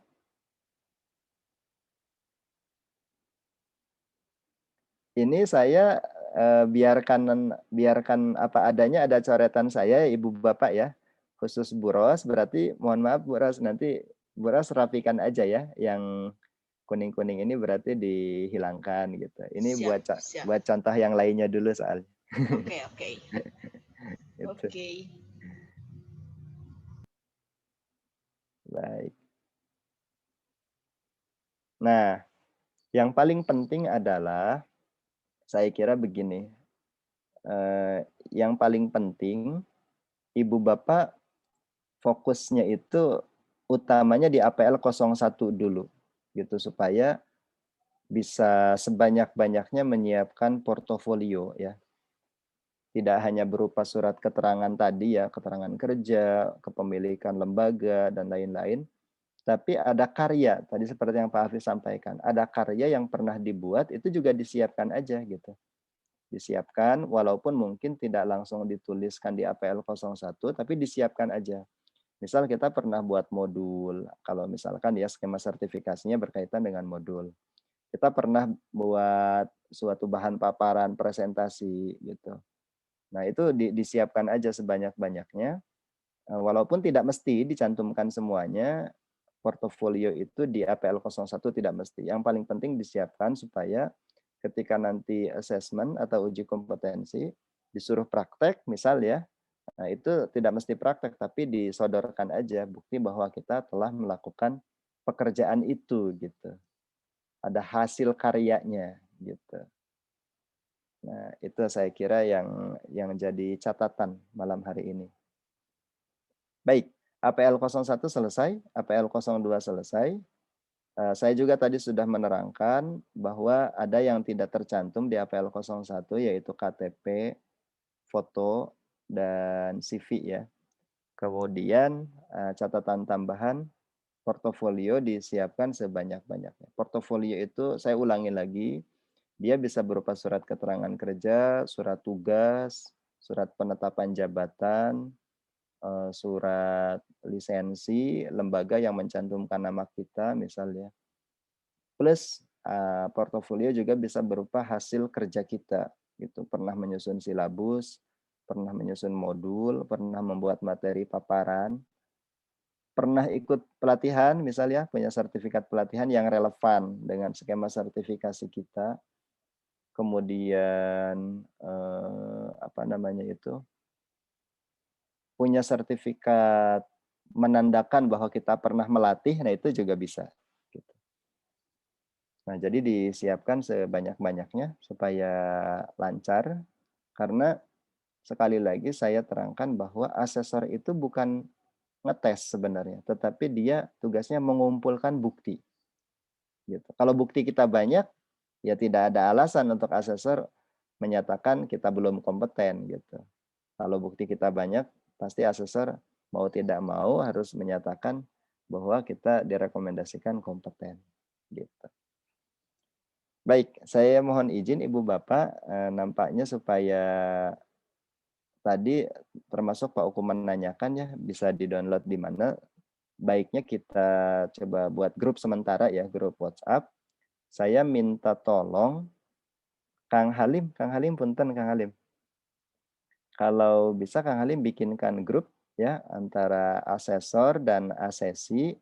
Ini saya biarkan apa adanya, ada coretan saya Ibu Bapak ya. Khusus Bu Ros, berarti mohon maaf Bu Ros, nanti Bu Ros rapikan aja ya. Yang kuning-kuning ini berarti dihilangkan gitu. Ini Siap, buat siap. buat contoh yang lainnya dulu soalnya. Oke, oke. Gitu. Oke. Baik. Nah, yang paling penting adalah saya kira begini. Yang paling penting Ibu Bapak fokusnya itu utamanya di APL 01 dulu gitu supaya bisa sebanyak-banyaknya menyiapkan portofolio ya. Tidak hanya berupa surat keterangan tadi ya, keterangan kerja, kepemilikan lembaga dan lain-lain, tapi ada karya tadi seperti yang Pak Hafiz sampaikan, ada karya yang pernah dibuat itu juga disiapkan aja gitu. Disiapkan walaupun mungkin tidak langsung dituliskan di APL 01 tapi disiapkan aja. Misal kita pernah buat modul, kalau misalkan ya skema sertifikasinya berkaitan dengan modul. Kita pernah buat suatu bahan paparan presentasi gitu. Nah, itu disiapkan aja sebanyak-banyaknya. Walaupun tidak mesti dicantumkan semuanya, portofolio itu di APL 01 tidak mesti. Yang paling penting disiapkan supaya ketika nanti assessment atau uji kompetensi disuruh praktek misal ya, nah itu tidak mesti praktek tapi disodorkan aja bukti bahwa kita telah melakukan pekerjaan itu gitu. Ada hasil karyanya gitu. Nah, itu saya kira yang jadi catatan malam hari ini. Baik, APL 01 selesai, APL 02 selesai. Saya juga tadi sudah menerangkan bahwa ada yang tidak tercantum di APL 01 yaitu KTP, foto, dan CV ya. Kemudian catatan tambahan, portofolio disiapkan sebanyak-banyaknya. Portofolio itu saya ulangi lagi, dia bisa berupa surat keterangan kerja, surat tugas, surat penetapan jabatan, surat lisensi lembaga yang mencantumkan nama kita misalnya. Plus portofolio juga bisa berupa hasil kerja kita gitu. Pernah menyusun silabus, pernah menyusun modul, pernah membuat materi paparan, pernah ikut pelatihan misalnya, punya sertifikat pelatihan yang relevan dengan skema sertifikasi kita. Kemudian punya sertifikat menandakan bahwa kita pernah melatih, nah itu juga bisa. Gitu. Nah, jadi disiapkan sebanyak-banyaknya supaya lancar, karena sekali lagi saya terangkan bahwa asesor itu bukan ngetes sebenarnya, tetapi dia tugasnya mengumpulkan bukti. Gitu. Kalau bukti kita banyak, ya tidak ada alasan untuk asesor menyatakan kita belum kompeten gitu. Kalau bukti kita banyak, pasti asesor mau tidak mau harus menyatakan bahwa kita direkomendasikan kompeten gitu. Baik, saya mohon izin Ibu Bapak, nampaknya supaya tadi termasuk Pak Uku menanyakan ya bisa di-download di mana. Baiknya kita coba buat grup sementara ya, grup WhatsApp. Saya minta tolong Kang Halim punten Kang Halim. Kalau bisa Kang Halim bikinkan grup ya antara asesor dan asesi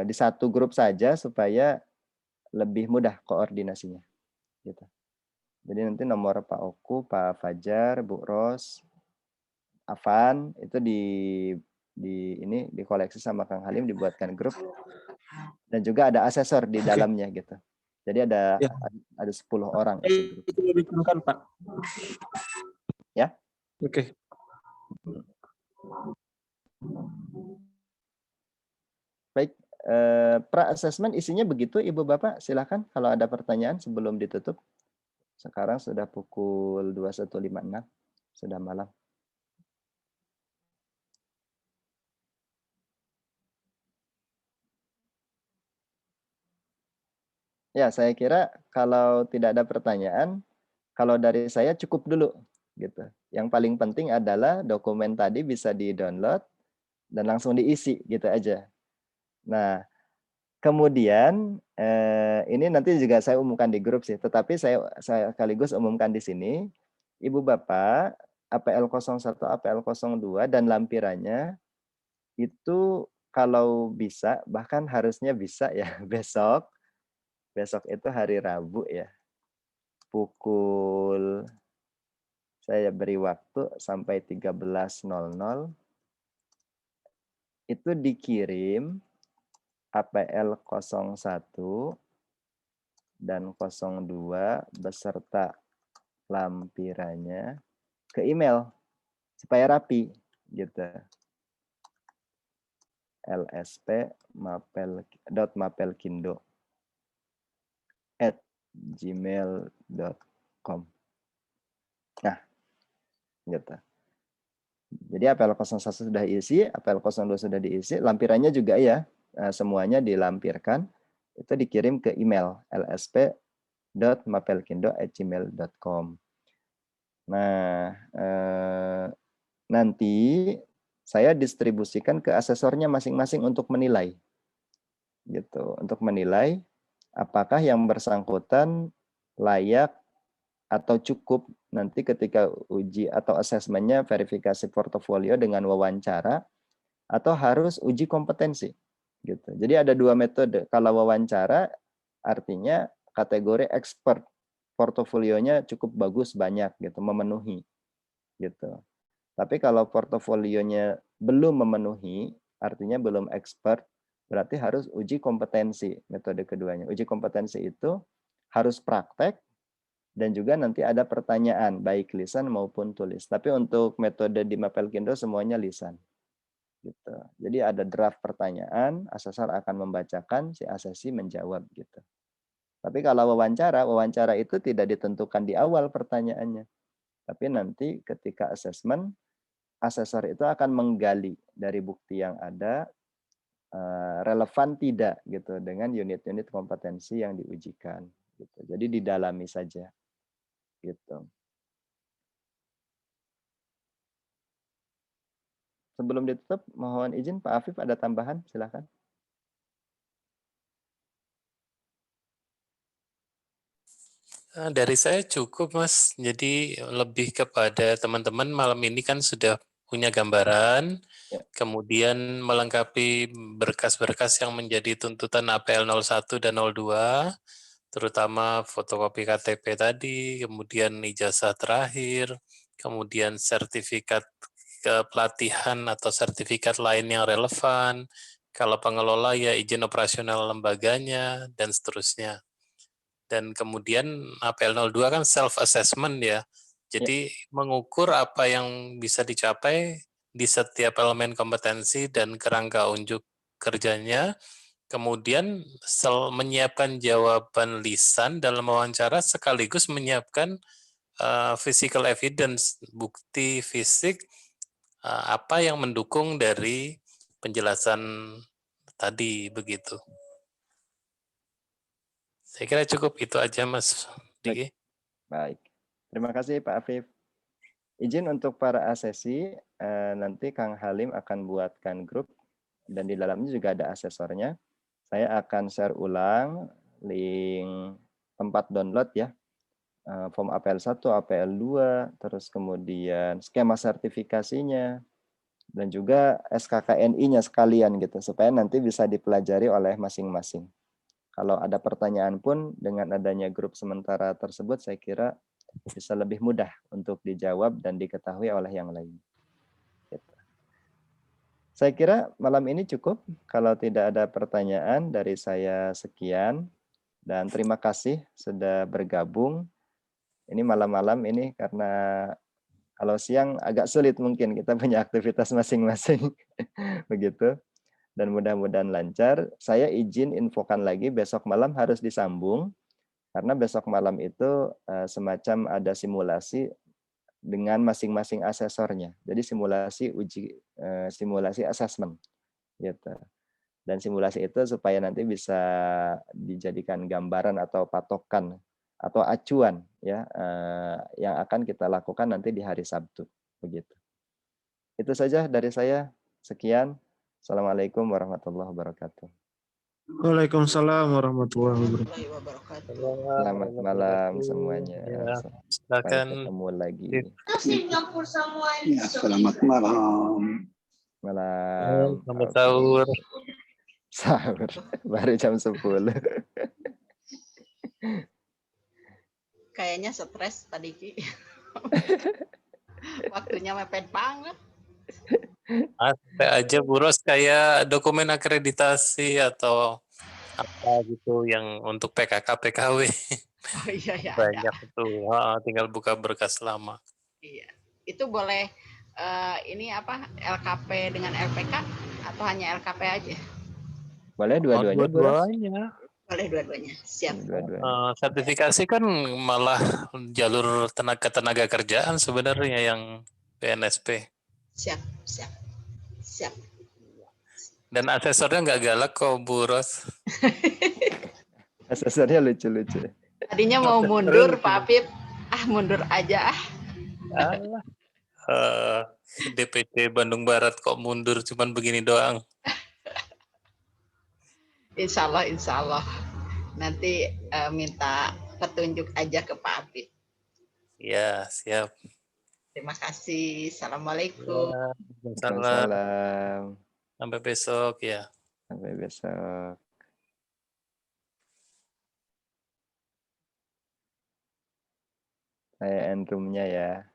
di satu grup saja supaya lebih mudah koordinasinya. Gitu. Jadi nanti nomor Pak Oku, Pak Fajar, Bu Ros, Afan itu ini dikoleksi sama Kang Halim, dibuatkan grup, dan juga ada asesor di dalamnya gitu. Jadi ada 10 orang isi grup. Itu diturunkan, Pak. Ya. Oke. Baik, pra-assessment isinya begitu Ibu Bapak, silakan kalau ada pertanyaan sebelum ditutup. Sekarang sudah pukul 21.56, sudah malam. Ya, saya kira kalau tidak ada pertanyaan, kalau dari saya cukup dulu gitu. Yang paling penting adalah dokumen tadi bisa di-download dan langsung diisi gitu aja. Nah, kemudian ini nanti juga saya umumkan di grup sih, tetapi saya sekaligus umumkan di sini. Ibu Bapak, APL 01, APL 02 dan lampirannya itu kalau bisa, bahkan harusnya bisa ya besok itu hari Rabu ya. Pukul, saya beri waktu sampai 13.00 itu dikirim APL 01 dan 02 beserta lampirannya ke email supaya rapi gitu. lsp.mapelkindo@gmail.com. Nah, gitu. Jadi APL 01 sudah diisi, APL 02 sudah diisi, lampirannya juga ya, semuanya dilampirkan, itu dikirim ke email lsp.mapelkindo@gmail.com. Nah, nanti saya distribusikan ke asesornya masing-masing untuk menilai, gitu, untuk menilai apakah yang bersangkutan layak atau cukup nanti ketika uji atau asesmennya verifikasi portofolio dengan wawancara atau harus uji kompetensi gitu. Jadi ada dua metode. Kalau wawancara artinya kategori expert, portofolionya cukup bagus, banyak gitu, memenuhi gitu. Tapi kalau portofolionya belum memenuhi, artinya belum expert, berarti harus uji kompetensi, metode keduanya. Uji kompetensi itu harus praktek dan juga nanti ada pertanyaan baik lisan maupun tulis. Tapi untuk metode di Mapelkindo semuanya lisan. Gitu. Jadi ada draft pertanyaan, asesor akan membacakan, si asesi menjawab gitu. Tapi kalau wawancara itu tidak ditentukan di awal pertanyaannya. Tapi nanti ketika asesmen, asesor itu akan menggali dari bukti yang ada relevan tidak gitu dengan unit-unit kompetensi yang diujikan gitu. Jadi didalami saja gitu. Sebelum ditutup, mohon izin Pak Afif ada tambahan, silakan. Dari saya cukup, Mas. Jadi lebih kepada teman-teman malam ini kan sudah punya gambaran, kemudian melengkapi berkas-berkas yang menjadi tuntutan APL 01 dan 02, terutama fotokopi KTP tadi, kemudian ijazah terakhir, kemudian sertifikat kepelatihan atau sertifikat lain yang relevan, kalau pengelola ya izin operasional lembaganya, dan seterusnya. Dan kemudian APL 02 kan self-assessment ya, jadi mengukur apa yang bisa dicapai di setiap elemen kompetensi dan kerangka unjuk kerjanya, kemudian menyiapkan jawaban lisan dalam wawancara sekaligus menyiapkan physical evidence, bukti fisik apa yang mendukung dari penjelasan tadi begitu. Saya kira cukup itu aja Mas Diki. Baik. Terima kasih Pak Afif. Izin untuk para asesi, nanti Kang Halim akan buatkan grup dan di dalamnya juga ada asesornya. Saya akan share ulang link tempat download ya. Form APL 1, APL 2, terus kemudian skema sertifikasinya, dan juga SKKNI-nya sekalian gitu, supaya nanti bisa dipelajari oleh masing-masing. Kalau ada pertanyaan pun dengan adanya grup sementara tersebut, saya kira bisa lebih mudah untuk dijawab dan diketahui oleh yang lain. Gitu. Saya kira malam ini cukup. Kalau tidak ada pertanyaan dari saya, sekian. Dan terima kasih sudah bergabung. Ini malam-malam ini karena kalau siang agak sulit mungkin, kita punya aktivitas masing-masing. Begitu. Dan mudah-mudahan lancar. Saya izin infokan lagi, besok malam harus disambung. Karena besok malam itu semacam ada simulasi dengan masing-masing asesornya. Jadi simulasi assessment gitu. Dan simulasi itu supaya nanti bisa dijadikan gambaran atau patokan atau acuan ya yang akan kita lakukan nanti di hari Sabtu begitu. Itu saja dari saya. Sekian. Assalamualaikum warahmatullahi wabarakatuh. Waalaikumsalam warahmatullahi wabarakatuh. Selamat malam semuanya. Ya, Sampai silakan. ketemu lagi. Ya, selamat malam. Malam. Selamat sahur. Sahur. Baru jam 10. Kayaknya stres tadi Ki. Waktunya mepet banget. Ada aja Bu Ros kayak dokumen akreditasi atau apa gitu yang untuk PKK PKW. Oh iya ya. Banyak itu. Tinggal buka berkas lama. Iya. Itu boleh ini apa LKP dengan LPK atau hanya LKP aja? Boleh dua-duanya, Bu Ros? Dua-duanya. Boleh dua-duanya. Siap. Sertifikasi kan malah jalur tenaga kerjaan sebenarnya yang PNSP. Siap. Dan asesornya nggak galak kok Bu Ros. Asesornya lucu-lucu. Tadinya mau mundur Pak Apip. Mundur aja DPD Bandung Barat kok mundur cuman begini doang. Insya Allah. Nanti minta petunjuk aja ke Pak Apip. Ya, siap. Terima kasih. Assalamualaikum. Salam. Sampai besok ya. Sampai besok. Saya end room-nya ya.